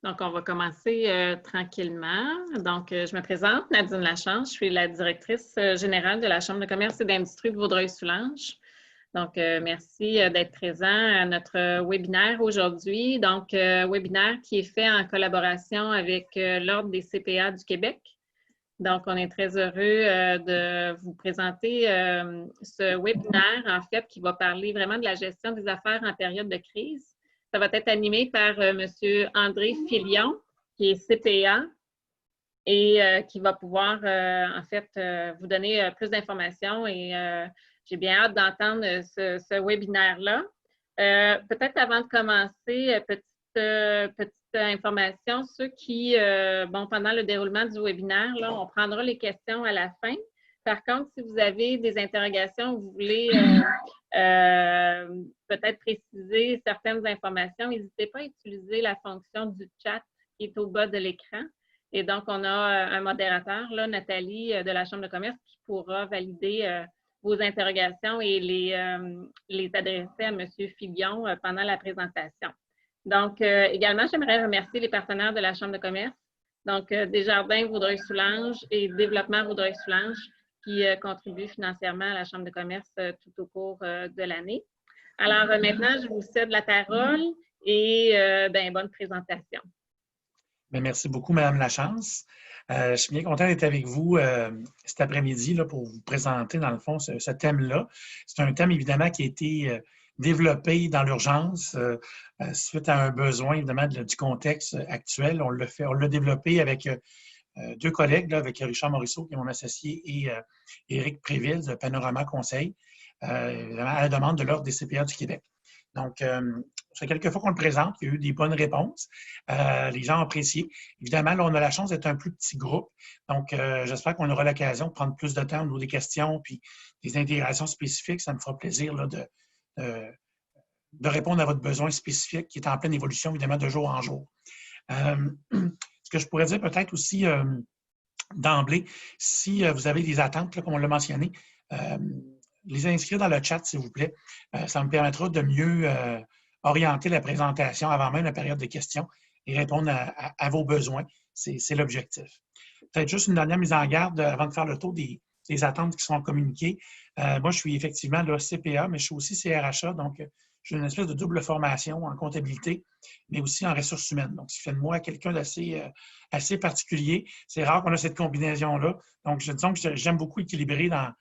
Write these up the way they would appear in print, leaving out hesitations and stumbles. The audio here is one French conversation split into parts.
Donc, on va commencer tranquillement. Donc, je me présente, Nadine Lachance. Je suis la directrice générale de la Chambre de commerce et d'industrie de Vaudreuil-Soulanges. Donc, merci d'être présent à notre webinaire aujourd'hui. Donc, webinaire qui est fait en collaboration avec l'Ordre des CPA du Québec. Donc, on est très heureux de vous présenter ce webinaire, en fait, qui va parler vraiment de la gestion des affaires en période de crise. Ça va être animé par M. André Filion, qui est CPA et qui va pouvoir, en fait, vous donner plus d'informations et j'ai bien hâte d'entendre ce webinaire-là. Peut-être avant de commencer, petite information, ceux qui, pendant le déroulement du webinaire, là, on prendra les questions à la fin. Par contre, si vous avez des interrogations, vous voulez peut-être préciser certaines informations, n'hésitez pas à utiliser la fonction du chat qui est au bas de l'écran. Et donc, on a un modérateur, là, Nathalie, de la Chambre de commerce, qui pourra valider vos interrogations et les adresser à M. Filion pendant la présentation. Donc, également, j'aimerais remercier les partenaires de la Chambre de commerce, donc Desjardins Vaudreuil-Soulanges et Développement Vaudreuil-Soulanges, qui contribuent financièrement à la Chambre de commerce tout au cours de l'année. Alors, maintenant, je vous cède la parole et bonne présentation. Bien, merci beaucoup, Mme Lachance. Je suis bien content d'être avec vous cet après-midi pour vous présenter, dans le fond, ce thème-là. C'est un thème, évidemment, qui a été développé dans l'urgence suite à un besoin, évidemment, du contexte actuel. On l'a développé avec deux collègues, là, avec Richard Morisseau, qui est mon associé, et Éric Préville de Panorama Conseil, évidemment, à la demande de l'Ordre des CPA du Québec. Donc, ça fait quelques fois qu'on le présente, il y a eu des bonnes réponses. Les gens ont apprécié. Évidemment, là, on a la chance d'être un plus petit groupe. Donc, j'espère qu'on aura l'occasion de prendre plus de temps au niveau des questions puis des intégrations spécifiques. Ça me fera plaisir là, de répondre à votre besoin spécifique qui est en pleine évolution, évidemment, de jour en jour. Ce que je pourrais dire peut-être aussi d'emblée, si vous avez des attentes, là, comme on l'a mentionné, les inscrire dans le chat, s'il vous plaît. Ça me permettra de mieux orienter la présentation avant même la période de questions et répondre à vos besoins. C'est l'objectif. Peut-être juste une dernière mise en garde avant de faire le tour des attentes qui sont communiquées. Moi, je suis effectivement là, CPA, mais je suis aussi CRHA, donc j'ai une espèce de double formation en comptabilité, mais aussi en ressources humaines. Donc, ce qui fait de moi quelqu'un d'assez assez particulier. C'est rare qu'on a cette combinaison-là. Donc, disons que j'aime beaucoup équilibrer dans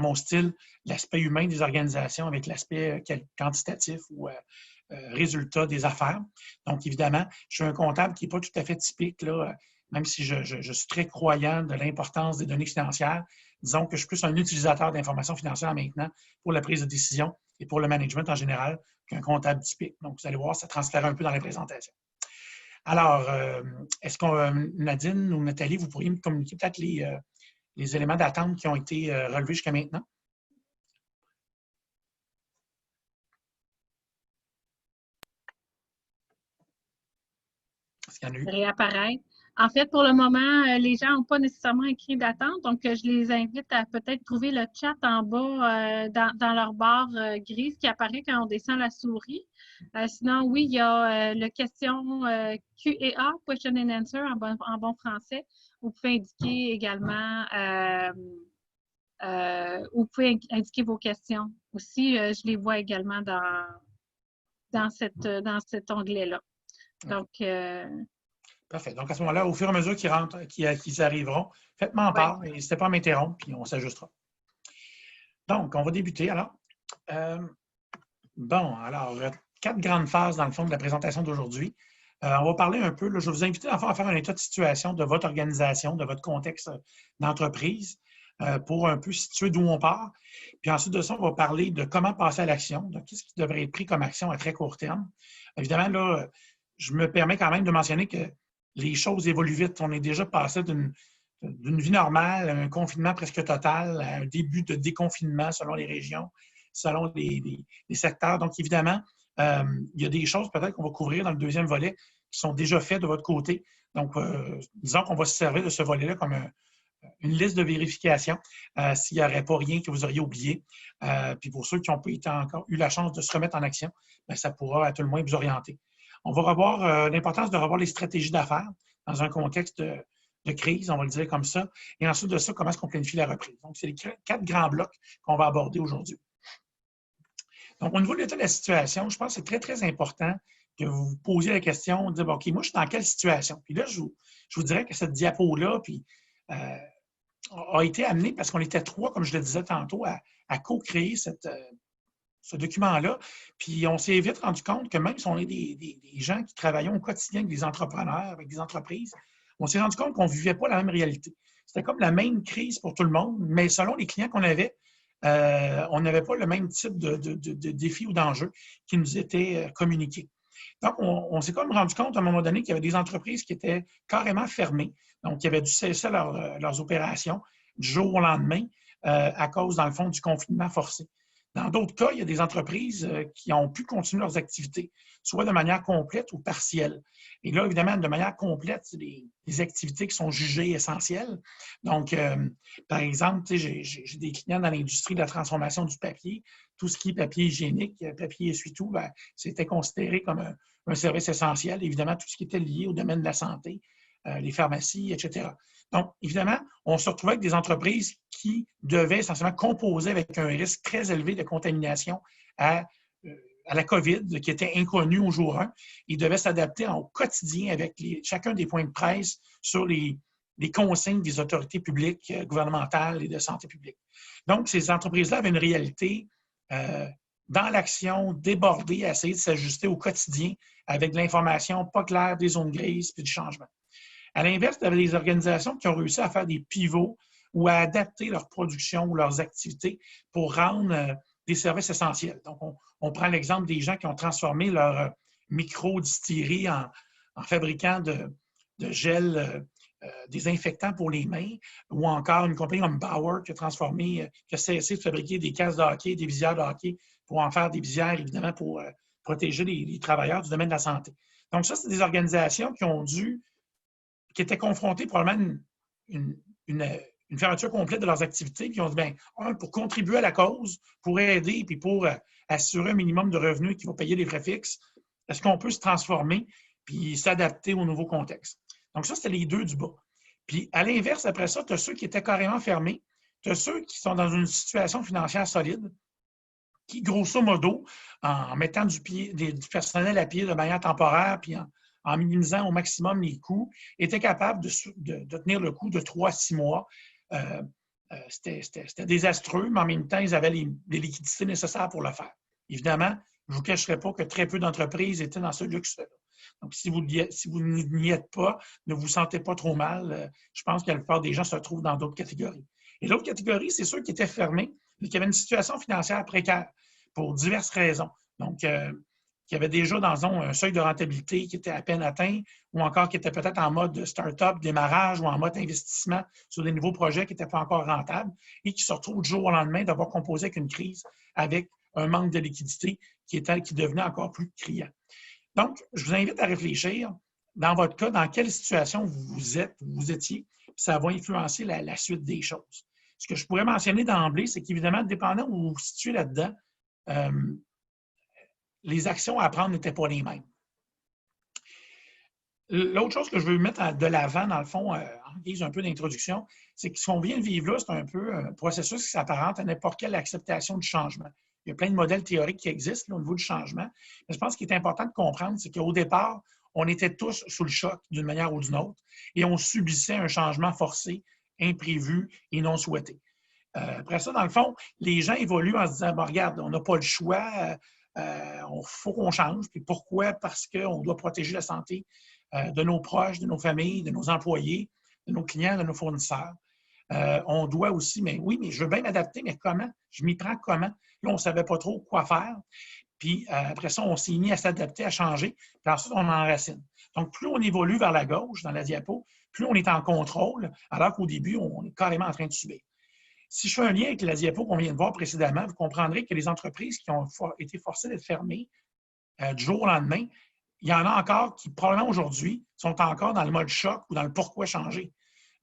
mon style, l'aspect humain des organisations avec l'aspect quantitatif ou résultat des affaires. Donc, évidemment, je suis un comptable qui n'est pas tout à fait typique, là, même si je suis très croyant de l'importance des données financières. Disons que je suis plus un utilisateur d'informations financières maintenant pour la prise de décision et pour le management en général qu'un comptable typique. Donc, vous allez voir, ça transfère un peu dans la présentation. Alors, est-ce qu'on, Nadine ou Nathalie, vous pourriez me communiquer peut-être les éléments d'attente qui ont été relevés jusqu'à maintenant? Est-ce qu'il y en a eu? Réapparaître. En fait, pour le moment, les gens n'ont pas nécessairement écrit d'attente, donc je les invite à peut-être trouver le chat en bas dans leur barre grise qui apparaît quand on descend la souris. Sinon, oui, il y a le question Q&A, Question and Answer en bon français. Vous pouvez indiquer également, vous pouvez indiquer vos questions. Aussi, je les vois également dans cet onglet-là. Donc, parfait. Donc, à ce moment-là, au fur et à mesure qu'ils arriveront, faites-moi en part et n'hésitez pas à m'interrompre, puis on s'ajustera. Donc, on va débuter alors. Alors, 4 grandes phases dans le fond de la présentation d'aujourd'hui. On va parler un peu, là, je vais vous inviter à faire un état de situation de votre organisation, de votre contexte d'entreprise pour un peu situer d'où on part. Puis ensuite de ça, on va parler de comment passer à l'action. Donc, qu'est-ce qui devrait être pris comme action à très court terme? Évidemment, là, je me permets quand même de mentionner que les choses évoluent vite. On est déjà passé d'une vie normale à un confinement presque total, à un début de déconfinement selon les régions, selon les secteurs. Donc, évidemment, il y a des choses peut-être qu'on va couvrir dans le deuxième volet qui sont déjà faites de votre côté. Donc, disons qu'on va se servir de ce volet-là comme une liste de vérification s'il n'y aurait pas rien que vous auriez oublié. Puis pour ceux qui n'ont pas encore eu la chance de se remettre en action, bien, ça pourra à tout le moins vous orienter. On va revoir l'importance de revoir les stratégies d'affaires dans un contexte de crise, on va le dire comme ça. Et ensuite de ça, comment est-ce qu'on planifie la reprise. Donc, c'est les 4 grands blocs qu'on va aborder aujourd'hui. Donc, au niveau de l'état de la situation, je pense que c'est très, très important que vous vous posiez la question, de dire, OK, moi, je suis dans quelle situation? Puis là, je vous dirais que cette diapo-là, a été amenée parce qu'on était 3, comme je le disais tantôt, à co-créer ce document-là. Puis on s'est vite rendu compte que même si on est des gens qui travaillent au quotidien avec des entrepreneurs, avec des entreprises, on s'est rendu compte qu'on ne vivait pas la même réalité. C'était comme la même crise pour tout le monde, mais selon les clients qu'on avait, on n'avait pas le même type de défis ou d'enjeux qui nous étaient communiqués. Donc, on s'est comme rendu compte à un moment donné qu'il y avait des entreprises qui étaient carrément fermées, donc qui avaient dû cesser leurs opérations du jour au lendemain à cause, dans le fond, du confinement forcé. Dans d'autres cas, il y a des entreprises qui ont pu continuer leurs activités, soit de manière complète ou partielle. Et là, évidemment, de manière complète, c'est des activités qui sont jugées essentielles. Donc, par exemple, j'ai des clients dans l'industrie de la transformation du papier. Tout ce qui est papier hygiénique, papier essuie-tout, c'était considéré comme un service essentiel. Évidemment, tout ce qui était lié au domaine de la santé, les pharmacies, etc. Donc, évidemment, on se retrouvait avec des entreprises qui devaient essentiellement composer avec un risque très élevé de contamination à la COVID, qui était inconnue au jour 1. Ils devaient s'adapter au quotidien avec chacun des points de presse sur les consignes des autorités publiques, gouvernementales et de santé publique. Donc, ces entreprises-là avaient une réalité dans l'action, débordée, à essayer de s'ajuster au quotidien avec de l'information pas claire, des zones grises puis du changement. À l'inverse, il y avait des organisations qui ont réussi à faire des pivots ou à adapter leur production ou leurs activités pour rendre des services essentiels. Donc, on prend l'exemple des gens qui ont transformé leur micro-distillerie en fabriquant de gel désinfectant pour les mains, ou encore une compagnie comme Bauer qui a cessé de fabriquer des casques de hockey, des visières de hockey pour en faire des visières, évidemment, pour protéger les travailleurs du domaine de la santé. Donc, ça, c'est des organisations qui étaient confrontés probablement à une fermeture complète de leurs activités, puis ils ont dit, bien, pour contribuer à la cause, pour aider, puis pour assurer un minimum de revenus qui vont payer les frais fixes, est-ce qu'on peut se transformer puis s'adapter au nouveau contexte? Donc ça, c'était les 2 du bas. Puis à l'inverse, après ça, tu as ceux qui étaient carrément fermés, tu as ceux qui sont dans une situation financière solide, qui, grosso modo, en mettant du personnel à pied de manière temporaire, puis en minimisant au maximum les coûts, étaient capables de tenir le coup de 3 à 6 mois. C'était désastreux, mais en même temps, ils avaient les liquidités nécessaires pour le faire. Évidemment, je ne vous cacherai pas que très peu d'entreprises étaient dans ce luxe-là. Donc, si vous n'y êtes pas, ne vous sentez pas trop mal. Je pense que la plupart des gens se trouvent dans d'autres catégories. Et l'autre catégorie, c'est ceux qui étaient fermés, mais qui avaient une situation financière précaire pour diverses raisons. Donc, qui avaient déjà dans un seuil de rentabilité qui était à peine atteint, ou encore qui étaient peut-être en mode start-up, démarrage, ou en mode investissement sur des nouveaux projets qui n'étaient pas encore rentables, et qui se retrouvent du jour au lendemain d'avoir composé avec une crise, avec un manque de liquidité qui devenait encore plus criant. Donc, je vous invite à réfléchir, dans votre cas, dans quelle situation vous étiez, puis ça va influencer la suite des choses. Ce que je pourrais mentionner d'emblée, c'est qu'évidemment, dépendant où vous vous situez là-dedans, les actions à prendre n'étaient pas les mêmes. L'autre chose que je veux mettre de l'avant, dans le fond, en guise un peu d'introduction, c'est que ce qu'on vient de vivre là, c'est un peu un processus qui s'apparente à n'importe quelle acceptation du changement. Il y a plein de modèles théoriques qui existent là, au niveau du changement. Mais je pense qu'il est important de comprendre, c'est qu'au départ, on était tous sous le choc d'une manière ou d'une autre et on subissait un changement forcé, imprévu et non souhaité. Après ça, dans le fond, les gens évoluent en se disant, bon, regarde, on n'a pas le choix, faut qu'on change. Puis pourquoi? Parce qu'on doit protéger la santé de nos proches, de nos familles, de nos employés, de nos clients, de nos fournisseurs. On doit aussi, mais oui, mais je veux bien m'adapter, mais comment? Je m'y prends comment? Là, on ne savait pas trop quoi faire. Puis après ça, on s'est mis à s'adapter, à changer. Puis ensuite, on enracine. Donc, plus on évolue vers la gauche dans la diapo, plus on est en contrôle, alors qu'au début, on est carrément en train de subir. Si je fais un lien avec la diapo qu'on vient de voir précédemment, vous comprendrez que les entreprises qui ont été forcées d'être fermées du jour au lendemain, il y en a encore qui, probablement aujourd'hui, sont encore dans le mode choc ou dans le pourquoi changer.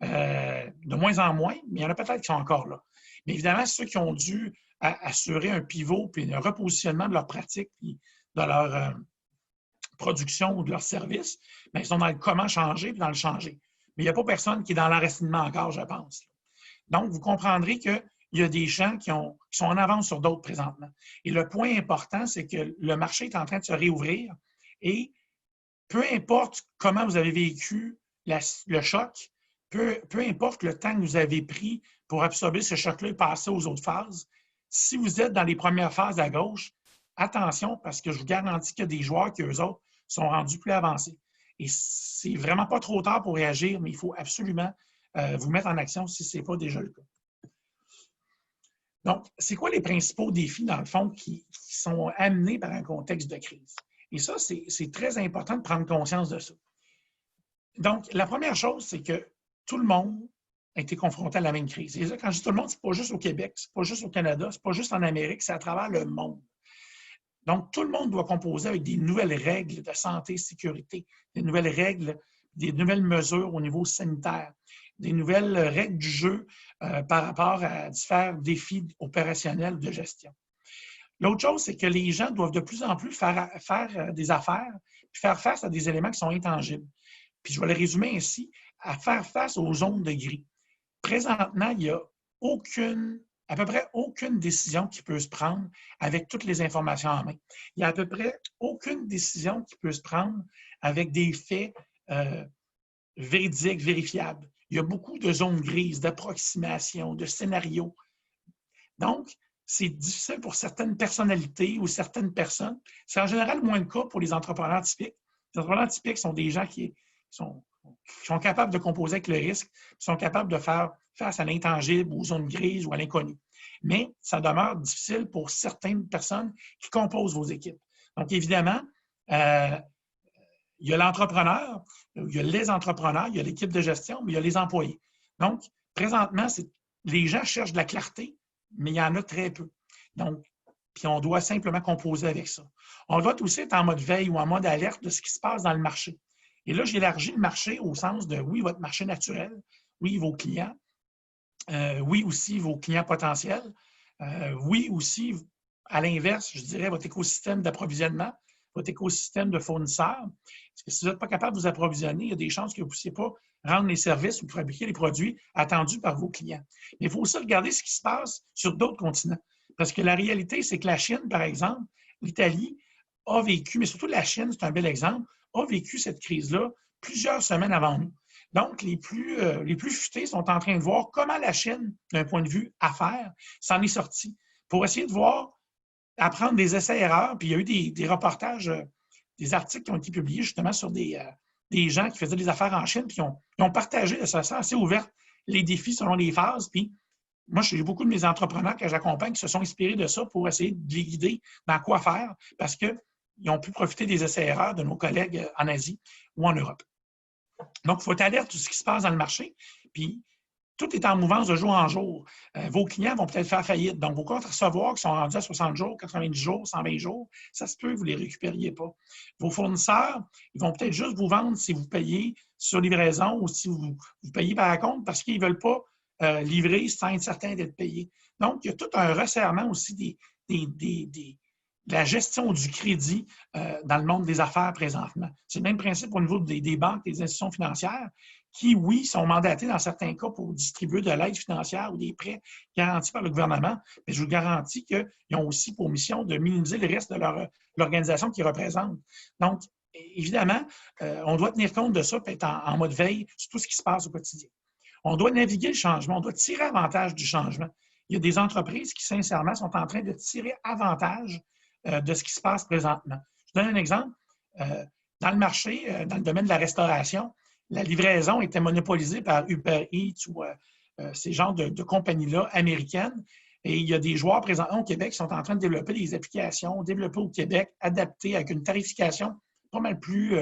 De moins en moins, mais il y en a peut-être qui sont encore là. Mais évidemment, ceux qui ont dû assurer un pivot puis un repositionnement de leur pratique puis de leur production ou de leur service, bien, ils sont dans le comment changer et dans le changer. Mais il n'y a pas personne qui est dans l'enracinement encore, je pense. Donc, vous comprendrez qu'il y a des gens qui sont en avance sur d'autres présentement. Et le point important, c'est que le marché est en train de se réouvrir et peu importe comment vous avez vécu le choc, peu importe le temps que vous avez pris pour absorber ce choc-là et passer aux autres phases, si vous êtes dans les premières phases à gauche, attention parce que je vous garantis qu'il y a des joueurs qui, eux autres, sont rendus plus avancés. Et c'est vraiment pas trop tard pour réagir, mais il faut absolument vous mettre en action si ce n'est pas déjà le cas. Donc, c'est quoi les principaux défis, dans le fond, qui sont amenés par un contexte de crise? Et ça, c'est très important de prendre conscience de ça. Donc, la première chose, c'est que tout le monde a été confronté à la même crise. Et là, quand je dis tout le monde, ce n'est pas juste au Québec, ce n'est pas juste au Canada, ce n'est pas juste en Amérique, c'est à travers le monde. Donc, tout le monde doit composer avec des nouvelles règles de santé et sécurité, des nouvelles règles, des nouvelles mesures au niveau sanitaire, des nouvelles règles du jeu par rapport à différents défis opérationnels de gestion. L'autre chose, c'est que les gens doivent de plus en plus faire des affaires puis faire face à des éléments qui sont intangibles. Puis je vais le résumer ainsi, à faire face aux zones de gris. Présentement, il n'y a à peu près aucune décision qui peut se prendre avec toutes les informations en main. Il n'y a à peu près aucune décision qui peut se prendre avec des faits véridiques, vérifiables. Il y a beaucoup de zones grises, d'approximations, de scénarios. Donc, c'est difficile pour certaines personnalités ou certaines personnes. C'est en général moins le cas pour les entrepreneurs typiques. Les entrepreneurs typiques sont des gens qui sont capables de composer avec le risque, qui sont capables de faire face à l'intangible, aux zones grises ou à l'inconnu. Mais ça demeure difficile pour certaines personnes qui composent vos équipes. Donc, évidemment, il y a l'entrepreneur, il y a les entrepreneurs, il y a l'équipe de gestion, mais il y a les employés. Donc, présentement, les gens cherchent de la clarté, mais il y en a très peu. Donc, puis on doit simplement composer avec ça. On doit aussi être en mode veille ou en mode alerte de ce qui se passe dans le marché. Et là, j'élargis le marché au sens de, oui, votre marché naturel, oui, vos clients, oui, aussi vos clients potentiels, oui, aussi, à l'inverse, je dirais, votre écosystème d'approvisionnement, votre écosystème de fournisseurs. Parce que si vous n'êtes pas capable de vous approvisionner, il y a des chances que vous ne puissiez pas rendre les services ou fabriquer les produits attendus par vos clients. Mais il faut aussi regarder ce qui se passe sur d'autres continents. Parce que la réalité, c'est que la Chine, par exemple, l'Italie a vécu, mais surtout la Chine, c'est un bel exemple, a vécu cette crise-là plusieurs semaines avant nous. Donc, les plus futés sont en train de voir comment la Chine, d'un point de vue affaires, s'en est sortie pour essayer de voir, apprendre des essais-erreurs. Puis il y a eu des reportages, des articles qui ont été publiés justement sur des gens qui faisaient des affaires en Chine, puis ils ont partagé de façon assez ouverte les défis selon les phases. Puis moi, j'ai beaucoup de mes entrepreneurs que j'accompagne qui se sont inspirés de ça pour essayer de les guider dans quoi faire parce qu'ils ont pu profiter des essais-erreurs de nos collègues en Asie ou en Europe. Donc, il faut être alerte sur ce qui se passe dans le marché. Puis, tout est en mouvance de jour en jour. Vos clients vont peut-être faire faillite. Donc, vos comptes recevoirs qui sont rendus à 60 jours, 90 jours, 120 jours, ça se peut que vous ne les récupériez pas. Vos fournisseurs, ils vont peut-être juste vous vendre si vous payez sur livraison ou si vous payez par compte parce qu'ils ne veulent pas livrer sans être certains d'être payés. Donc, il y a tout un resserrement aussi de la gestion du crédit dans le monde des affaires présentement. C'est le même principe au niveau des banques, des institutions financières qui, oui, sont mandatées dans certains cas pour distribuer de l'aide financière ou des prêts garantis par le gouvernement, mais je vous garantis qu'ils ont aussi pour mission de minimiser le risque de l'organisation qu'ils représentent. Donc, évidemment, on doit tenir compte de ça et être en mode veille sur tout ce qui se passe au quotidien. On doit naviguer le changement, on doit tirer avantage du changement. Il y a des entreprises qui, sincèrement, sont en train de tirer avantage de ce qui se passe présentement. Je donne un exemple. Dans le marché, dans le domaine de la restauration, la livraison était monopolisée par Uber Eats ou ces genres de compagnies-là américaines. Et il y a des joueurs présentement au Québec qui sont en train de développer des applications développées au Québec, adaptées avec une tarification pas mal plus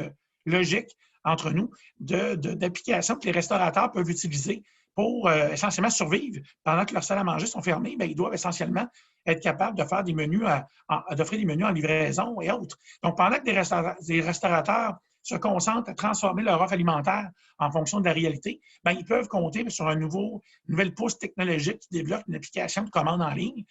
logique entre nous, d'applications que les restaurateurs peuvent utiliser pour essentiellement survivre. Pendant que leurs salles à manger sont fermées, bien, ils doivent essentiellement être capables de faire des menus, d'offrir des menus en livraison et autres. Donc, pendant que des restaurateurs se concentrent à transformer leur offre alimentaire en fonction de la réalité, bien, ils peuvent compter sur une nouvelle pousse technologique qui développe une application de commande en ligne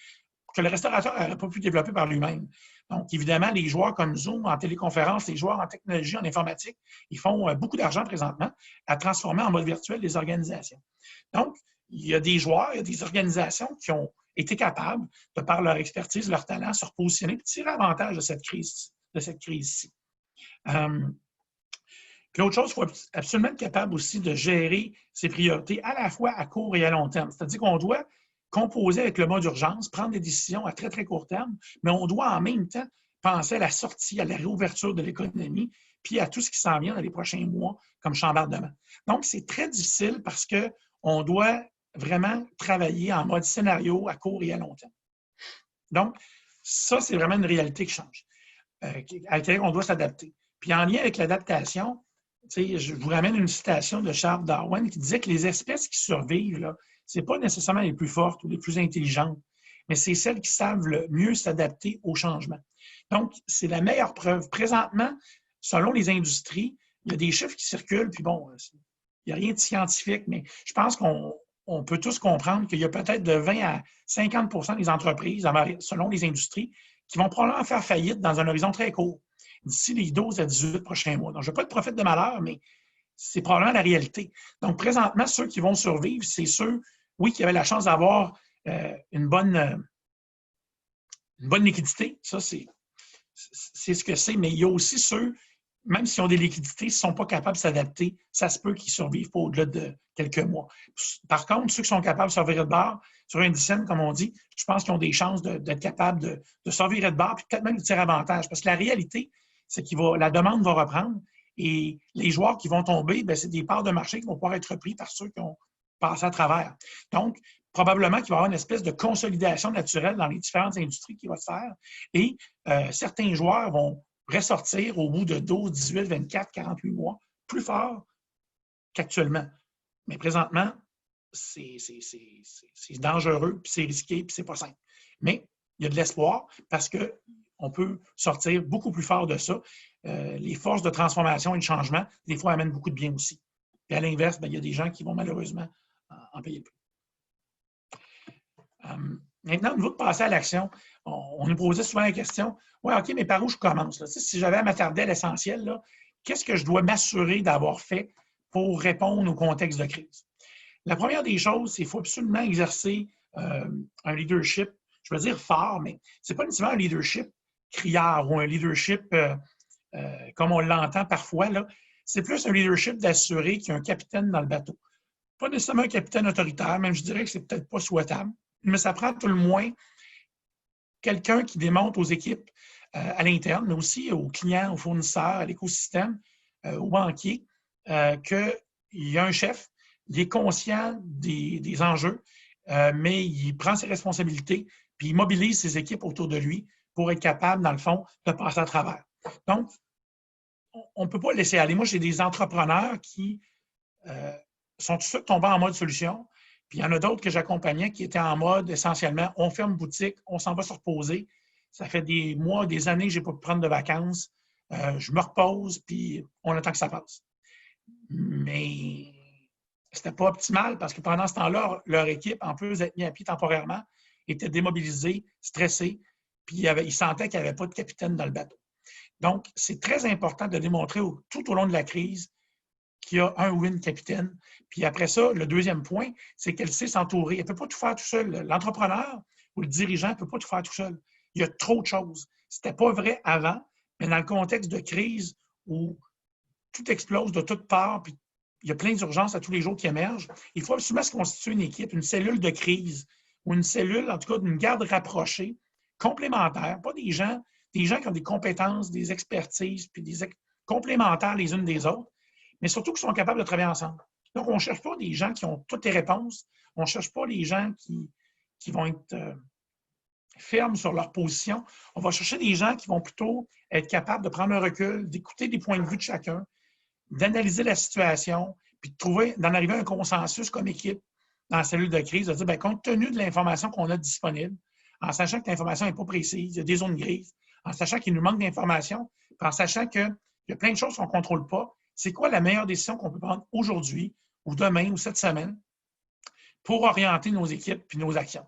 que le restaurateur n'aurait pas pu développer par lui-même. Donc, évidemment, les joueurs comme Zoom en téléconférence, les joueurs en technologie, en informatique, ils font beaucoup d'argent présentement à transformer en mode virtuel les organisations. Donc, il y a des joueurs, il y a des organisations qui ont été capables, de par leur expertise, leur talent, se repositionner et tirer avantage de cette crise-ci. Puis l'autre chose, il faut absolument être capable aussi de gérer ses priorités à la fois à court et à long terme. C'est-à-dire qu'on doit composer avec le mode d'urgence, prendre des décisions à très, très court terme, mais on doit en même temps penser à la sortie, à la réouverture de l'économie, puis à tout ce qui s'en vient dans les prochains mois comme chambardement. Donc, c'est très difficile parce qu'on doit vraiment travailler en mode scénario à court et à long terme. Donc, ça, c'est vraiment une réalité qui change, à laquelle on doit s'adapter. Puis en lien avec l'adaptation, je vous ramène une citation de Charles Darwin qui disait que les espèces qui survivent, ce n'est pas nécessairement les plus fortes ou les plus intelligentes, mais c'est celles qui savent le mieux s'adapter au changement. Donc, c'est la meilleure preuve. Présentement, selon les industries, il y a des chiffres qui circulent, puis bon, il n'y a rien de scientifique, mais je pense qu'on peut tous comprendre qu'il y a peut-être de 20 à 50 des entreprises, selon les industries, qui vont probablement faire faillite dans un horizon très court, d'ici les 12 à 18 prochains mois. Donc, je ne veux pas être prophète de malheur, mais c'est probablement la réalité. Donc, présentement, ceux qui vont survivre, c'est ceux, oui, qui avaient la chance d'avoir une bonne liquidité. Ça, c'est ce que c'est. Mais il y a aussi ceux, même s'ils ont des liquidités, s'ils ne sont pas capables de s'adapter, ça se peut qu'ils ne survivent pas au-delà de quelques mois. Par contre, ceux qui sont capables de se revirer de bord, sur une dizaine, comme on dit, je pense qu'ils ont des chances d'être capables de se revirer de bord, puis peut-être même de tirer avantage. Parce que la réalité, c'est que la demande va reprendre et les joueurs qui vont tomber, c'est des parts de marché qui vont pouvoir être repris par ceux qui ont passé à travers. Donc, probablement qu'il va y avoir une espèce de consolidation naturelle dans les différentes industries qui va se faire et certains joueurs vont ressortir au bout de 12, 18, 24, 48 mois plus forts qu'actuellement. Mais présentement, c'est dangereux, puis c'est risqué, puis c'est pas simple. Mais il y a de l'espoir parce qu'on peut sortir beaucoup plus fort de ça. Les forces de transformation et de changement, des fois, amènent beaucoup de bien aussi. Et à l'inverse, il y a des gens qui vont malheureusement en payer plus. Maintenant, au niveau de passer à l'action, on nous posait souvent la question, « Oui, OK, mais par où je commence? » Si j'avais à m'attarder à l'essentiel, qu'est-ce que je dois m'assurer d'avoir fait pour répondre au contexte de crise? La première des choses, c'est qu'il faut absolument exercer un leadership, je veux dire fort, mais ce n'est pas nécessairement un leadership criard ou un leadership comme on l'entend parfois. C'est plus un leadership d'assurer qu'il y a un capitaine dans le bateau. Pas nécessairement un capitaine autoritaire, même je dirais que c'est peut-être pas souhaitable, mais ça prend tout le moins quelqu'un qui démontre aux équipes à l'interne, mais aussi aux clients, aux fournisseurs, à l'écosystème, aux banquiers, qu'il y a un chef, il est conscient des enjeux, mais il prend ses responsabilités, puis il mobilise ses équipes autour de lui pour être capable, dans le fond, de passer à travers. Donc, on ne peut pas le laisser aller. Moi, j'ai des entrepreneurs qui sont tout de suite tombés en mode solution, puis il y en a d'autres que j'accompagnais qui étaient en mode essentiellement, on ferme boutique, on s'en va se reposer. Ça fait des mois, des années que je n'ai pas pu prendre de vacances. Je me repose, puis on attend que ça passe. Mais c'était pas optimal parce que pendant ce temps-là, leur équipe, en plus d'être mis à pied temporairement, était démobilisée, stressée, puis ils sentaient qu'il n'y avait pas de capitaine dans le bateau. Donc, c'est très important de démontrer tout au long de la crise qu'il y a un ou une capitaine. Puis après ça, le deuxième point, c'est qu'elle sait s'entourer. Elle ne peut pas tout faire tout seul. L'entrepreneur ou le dirigeant ne peut pas tout faire tout seul. Il y a trop de choses. Ce n'était pas vrai avant, mais dans le contexte de crise où tout explose de toutes parts, puis il y a plein d'urgences à tous les jours qui émergent, il faut absolument se constituer une équipe, une cellule de crise ou une cellule, en tout cas, d'une garde rapprochée, complémentaire, pas des gens qui ont des compétences, des expertises, puis complémentaires les unes des autres, mais surtout qui sont capables de travailler ensemble. Donc, on ne cherche pas des gens qui ont toutes les réponses, on ne cherche pas les gens qui vont être fermes sur leur position. On va chercher des gens qui vont plutôt être capables de prendre un recul, d'écouter des points de vue de chacun, d'analyser la situation, puis d'en arriver à un consensus comme équipe dans la cellule de crise, de dire, bien, compte tenu de l'information qu'on a disponible, en sachant que l'information n'est pas précise, il y a des zones grises, en sachant qu'il nous manque d'informations, puis en sachant qu'il y a plein de choses qu'on ne contrôle pas, c'est quoi la meilleure décision qu'on peut prendre aujourd'hui ou demain ou cette semaine pour orienter nos équipes puis nos actions.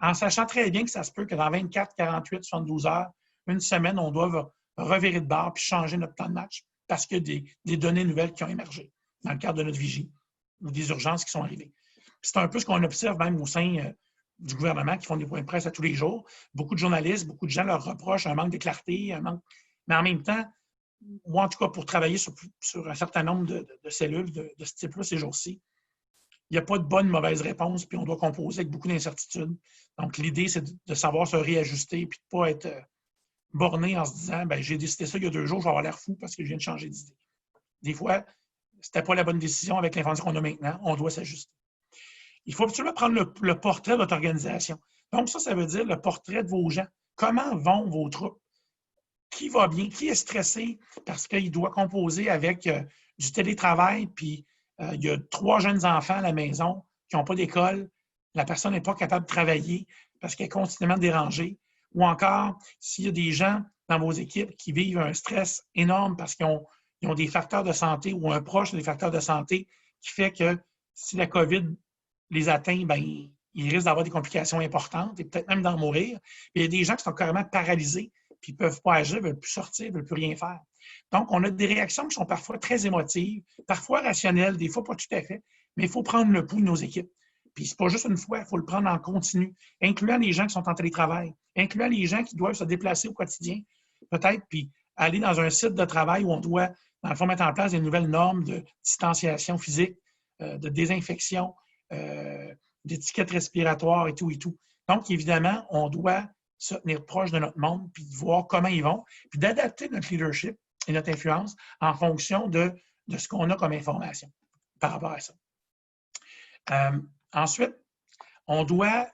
en sachant très bien que ça se peut que dans 24, 48, 72 heures, une semaine, on doit revirer de bord puis changer notre plan de match parce qu'il y a des données nouvelles qui ont émergé dans le cadre de notre vigie ou des urgences qui sont arrivées. C'est un peu ce qu'on observe même au sein du gouvernement qui font des points de presse à tous les jours. Beaucoup de journalistes, beaucoup de gens leur reprochent un manque de clarté, mais en même temps, moi, en tout cas, pour travailler sur un certain nombre de cellules de ce type-là ces jours-ci, il n'y a pas de bonne ou mauvaise réponse, puis on doit composer avec beaucoup d'incertitudes. Donc, l'idée, c'est de savoir se réajuster, puis de ne pas être borné en se disant « j'ai décidé ça il y a 2 jours, je vais avoir l'air fou parce que je viens de changer d'idée ». Des fois, ce n'était pas la bonne décision avec l'information qu'on a maintenant, on doit s'ajuster. Il faut absolument prendre le portrait de votre organisation. Donc, ça veut dire le portrait de vos gens. Comment vont vos troupes? Qui va bien? Qui est stressé parce qu'il doit composer avec du télétravail, puis il y a 3 jeunes enfants à la maison qui n'ont pas d'école, la personne n'est pas capable de travailler parce qu'elle est continuellement dérangée, ou encore s'il y a des gens dans vos équipes qui vivent un stress énorme parce qu'ils ont des facteurs de santé ou un proche des facteurs de santé qui fait que si la COVID les atteint, ils risquent d'avoir des complications importantes et peut-être même d'en mourir. Et il y a des gens qui sont carrément paralysés puis ils ne peuvent pas agir, ils ne veulent plus sortir, ils ne veulent plus rien faire. Donc, on a des réactions qui sont parfois très émotives, parfois rationnelles, des fois pas tout à fait, mais il faut prendre le pouls de nos équipes. Puis, ce n'est pas juste une fois, il faut le prendre en continu, incluant les gens qui sont en télétravail, incluant les gens qui doivent se déplacer au quotidien, peut-être, puis aller dans un site de travail où on doit, dans le fond, mettre en place des nouvelles normes de distanciation physique, de désinfection, d'étiquette respiratoire et tout et tout. Donc, évidemment, on doit se tenir proche de notre monde, puis de voir comment ils vont, puis d'adapter notre leadership et notre influence en fonction de ce qu'on a comme information par rapport à ça. Ensuite, on doit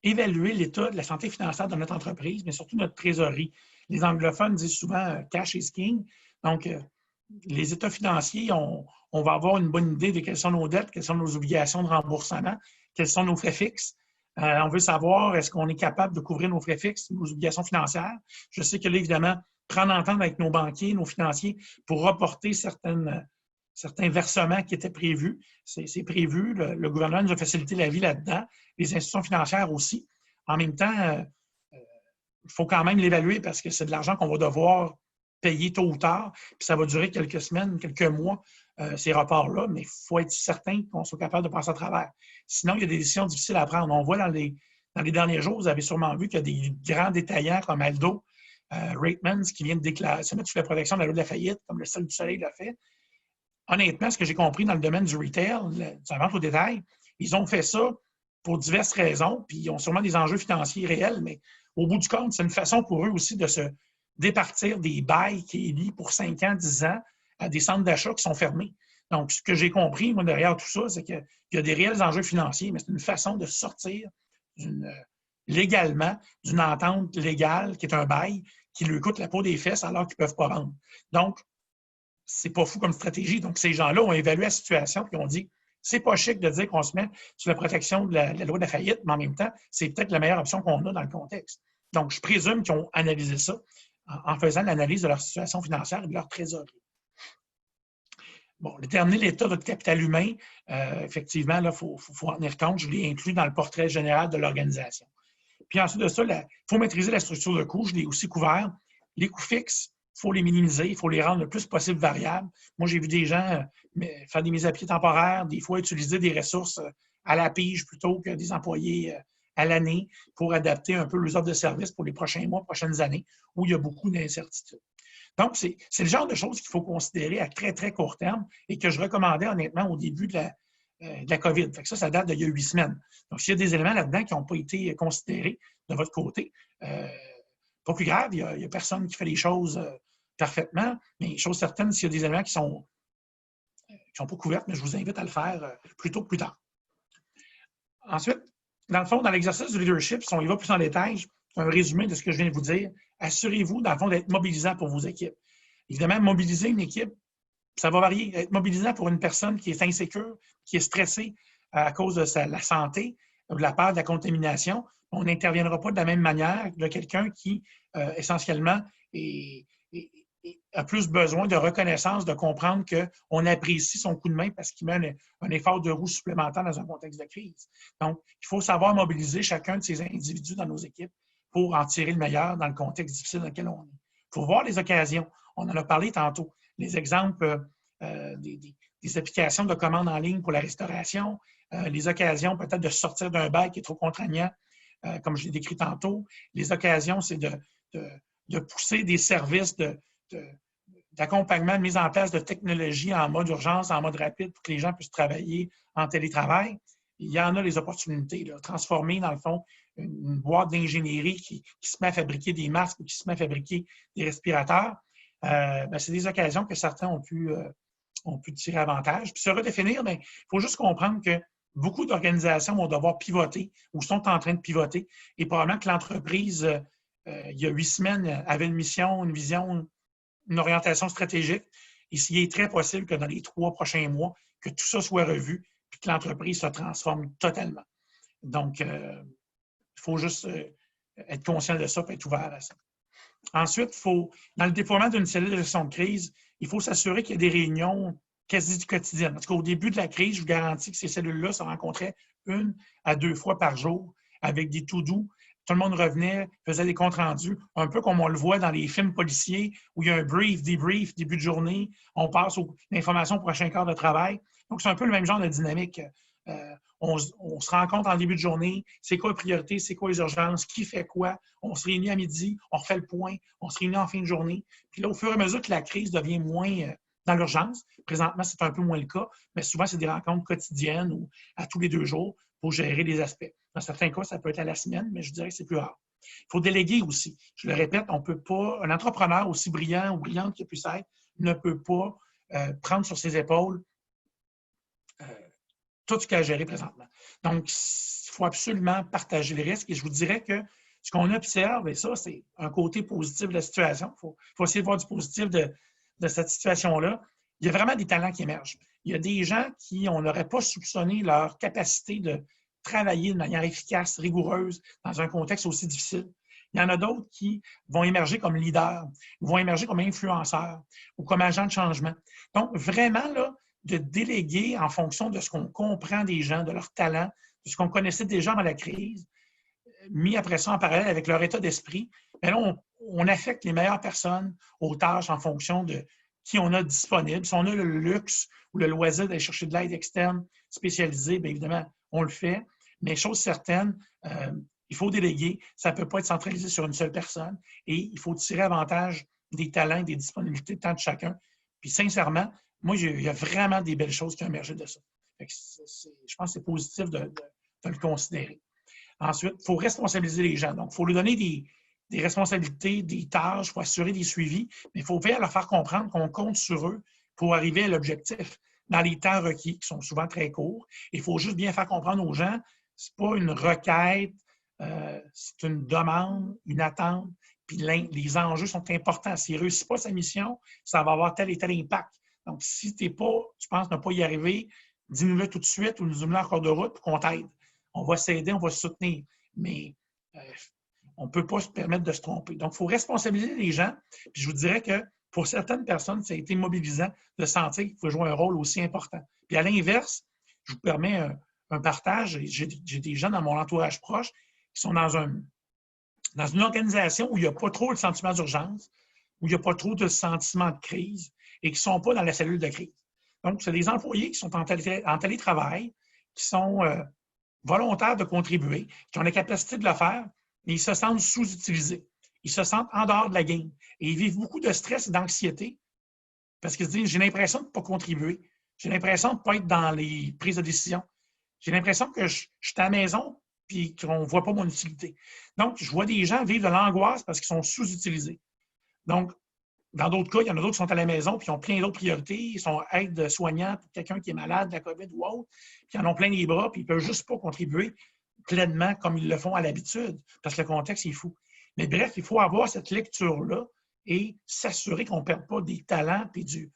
évaluer l'état de la santé financière de notre entreprise, mais surtout notre trésorerie. Les anglophones disent souvent « cash is king ». Donc, les états financiers, on va avoir une bonne idée de quelles sont nos dettes, quelles sont nos obligations de remboursement, quels sont nos frais fixes. On veut savoir est-ce qu'on est capable de couvrir nos frais fixes, nos obligations financières. Je sais que là, évidemment, prendre entente avec nos banquiers, nos financiers pour reporter certains versements qui étaient prévus. C'est prévu. Le gouvernement nous a facilité la vie là-dedans. Les institutions financières aussi. En même temps, il faut quand même l'évaluer parce que c'est de l'argent qu'on va devoir payer tôt ou tard. Puis ça va durer quelques semaines, quelques mois, ces reports-là, mais il faut être certain qu'on soit capable de passer à travers. Sinon, il y a des décisions difficiles à prendre. On voit dans les derniers jours, vous avez sûrement vu qu'il y a des grands détaillants comme Aldo, Ratemans, qui viennent se mettre sous la protection de la loi de la faillite, comme le Cirque du Soleil l'a fait. Honnêtement, ce que j'ai compris dans le domaine du retail, de la vente au détail, ils ont fait ça pour diverses raisons, puis ils ont sûrement des enjeux financiers réels, mais au bout du compte, c'est une façon pour eux aussi de se départir des bails qui est liés pour 5 ans, 10 ans à des centres d'achat qui sont fermés. Donc, ce que j'ai compris, moi, derrière tout ça, c'est qu'il y a des réels enjeux financiers, mais c'est une façon de sortir légalement d'une entente légale qui est un bail qui lui coûte la peau des fesses alors qu'ils ne peuvent pas vendre. Donc, c'est pas fou comme stratégie. Donc, ces gens-là ont évalué la situation et ont dit c'est pas chic de dire qu'on se met sous la protection de la loi de la faillite, mais en même temps, c'est peut-être la meilleure option qu'on a dans le contexte. Donc, je présume qu'ils ont analysé ça en faisant l'analyse de leur situation financière et de leur trésorerie. Bon, déterminer l'état de votre capital humain, effectivement, il faut en tenir compte. Je l'ai inclus dans le portrait général de l'organisation. Puis ensuite de ça, il faut maîtriser la structure de coûts. Je l'ai aussi couvert. Les coûts fixes, il faut les minimiser, il faut les rendre le plus possible variables. Moi, j'ai vu des gens faire des mises à pied temporaires, des fois utiliser des ressources à la pige plutôt que des employés à l'année pour adapter un peu les offres de services pour les prochains mois, prochaines années, où il y a beaucoup d'incertitudes. Donc, c'est le genre de choses qu'il faut considérer à très, très court terme et que je recommandais honnêtement au début de la COVID. Fait que ça date d'il y a 8 semaines. Donc, s'il y a des éléments là-dedans qui n'ont pas été considérés de votre côté, pas plus grave, il n'y a personne qui fait les choses parfaitement, mais chose certaine, s'il y a des éléments qui sont pas couverts, mais je vous invite à le faire plus tôt que plus tard. Ensuite, dans le fond, dans l'exercice du leadership, si on y va plus en détail, un résumé de ce que je viens de vous dire, assurez-vous, dans le fond, d'être mobilisant pour vos équipes. Évidemment, mobiliser une équipe, ça va varier. Être mobilisant pour une personne qui est insécure, qui est stressée à cause de la santé, de la peur de la contamination, on n'interviendra pas de la même manière que quelqu'un qui, essentiellement, est a plus besoin de reconnaissance, de comprendre qu'on apprécie son coup de main parce qu'il met un effort de roue supplémentaire dans un contexte de crise. Donc, il faut savoir mobiliser chacun de ces individus dans nos équipes pour en tirer le meilleur dans le contexte difficile dans lequel on est. Il faut voir les occasions. On en a parlé tantôt. Les exemples des applications de commandes en ligne pour la restauration, les occasions peut-être de sortir d'un bail qui est trop contraignant, comme je l'ai décrit tantôt. Les occasions, c'est de pousser des services d'accompagnement, de mise en place de technologies en mode urgence, en mode rapide pour que les gens puissent travailler en télétravail. Il y en a les opportunités. Là. Transformer, dans le fond, une boîte d'ingénierie qui se met à fabriquer des masques ou qui se met à fabriquer des respirateurs, c'est des occasions que certains ont pu tirer avantage. Puis se redéfinir, il faut juste comprendre que beaucoup d'organisations vont devoir pivoter ou sont en train de pivoter. Et probablement que l'entreprise, il y a 8 semaines, avait une mission, une vision, une orientation stratégique. Et il est très possible que dans les 3 prochains mois, que tout ça soit revu et que l'entreprise se transforme totalement. Donc, il faut juste être conscient de ça et être ouvert à ça. Ensuite, dans le déploiement d'une cellule de gestion de crise, il faut s'assurer qu'il y a des réunions quasi quotidiennes. Parce qu'au début de la crise, je vous garantis que ces cellules-là se rencontraient 1 à 2 fois par jour avec des to-do. Tout le monde revenait, faisait des comptes rendus, un peu comme on le voit dans les films policiers où il y a un brief, debrief, début de journée, on passe l'information au prochain quart de travail. Donc, c'est un peu le même genre de dynamique. On se rencontre en début de journée, c'est quoi les priorités, c'est quoi les urgences, qui fait quoi, on se réunit à midi, on refait le point, on se réunit en fin de journée. Puis là, au fur et à mesure que la crise devient moins dans l'urgence, présentement, c'est un peu moins le cas, mais souvent, c'est des rencontres quotidiennes ou à tous les 2 jours pour gérer les aspects. Dans certains cas, ça peut être à la semaine, mais je dirais que c'est plus rare. Il faut déléguer aussi. Je le répète, on peut pas, un entrepreneur aussi brillant ou brillante qu'il puisse être, ne peut pas prendre sur ses épaules tout ce qu'il y a à gérer présentement. Donc, il faut absolument partager les risques. Et je vous dirais que ce qu'on observe, et ça, c'est un côté positif de la situation. Il faut essayer de voir du positif de cette situation-là. Il y a vraiment des talents qui émergent. Il y a des gens qui, on n'aurait pas soupçonné leur capacité de travailler de manière efficace, rigoureuse, dans un contexte aussi difficile. Il y en a d'autres qui vont émerger comme leaders, vont émerger comme influenceurs ou comme agents de changement. Donc, vraiment, là, de déléguer en fonction de ce qu'on comprend des gens, de leurs talents, de ce qu'on connaissait déjà dans la crise, mis après ça en parallèle avec leur état d'esprit, bien là, on affecte les meilleures personnes aux tâches en fonction de qui on a disponible. Si on a le luxe ou le loisir d'aller chercher de l'aide externe spécialisée, bien évidemment, on le fait. Mais chose certaine, il faut déléguer. Ça ne peut pas être centralisé sur une seule personne et il faut tirer avantage des talents et des disponibilités de temps de chacun. Puis sincèrement, moi, il y a vraiment des belles choses qui ont émergé de ça. Je pense que c'est positif de le considérer. Ensuite, il faut responsabiliser les gens. Donc, il faut leur donner des responsabilités, des tâches, il faut assurer des suivis, mais il faut bien leur faire comprendre qu'on compte sur eux pour arriver à l'objectif dans les temps requis, qui sont souvent très courts. Il faut juste bien faire comprendre aux gens, ce n'est pas une requête, c'est une demande, une attente, puis les enjeux sont importants. S'il ne réussit pas sa mission, ça va avoir tel et tel impact. Donc, si tu penses ne pas y arriver, dis-nous-le tout de suite ou dis-nous-le en cours de route pour qu'on t'aide. On va s'aider, on va se soutenir. Mais on ne peut pas se permettre de se tromper. Donc, il faut responsabiliser les gens. Puis je vous dirais que pour certaines personnes, ça a été mobilisant de sentir qu'il faut jouer un rôle aussi important. Puis à l'inverse, je vous permets un partage. J'ai des gens dans mon entourage proche qui sont dans une organisation où il n'y a pas trop le sentiment d'urgence, où il n'y a pas trop de sentiment de crise et qui ne sont pas dans la cellule de crise. Donc, c'est des employés qui sont en télétravail, qui sont volontaires de contribuer, qui ont la capacité de le faire, mais ils se sentent sous-utilisés. Ils se sentent en dehors de la game. Et ils vivent beaucoup de stress et d'anxiété parce qu'ils se disent « j'ai l'impression de ne pas contribuer. J'ai l'impression de ne pas être dans les prises de décision. J'ai l'impression que je suis à la maison et qu'on ne voit pas mon utilité. » Donc, je vois des gens vivre de l'angoisse parce qu'ils sont sous-utilisés. Donc, dans d'autres cas, il y en a d'autres qui sont à la maison puis ils ont plein d'autres priorités. Ils sont aides-soignants pour quelqu'un qui est malade de la COVID ou autre, puis ils en ont plein les bras puis ils ne peuvent juste pas contribuer pleinement comme ils le font à l'habitude parce que le contexte est fou. Mais bref, il faut avoir cette lecture-là et s'assurer qu'on ne perde pas des talents et de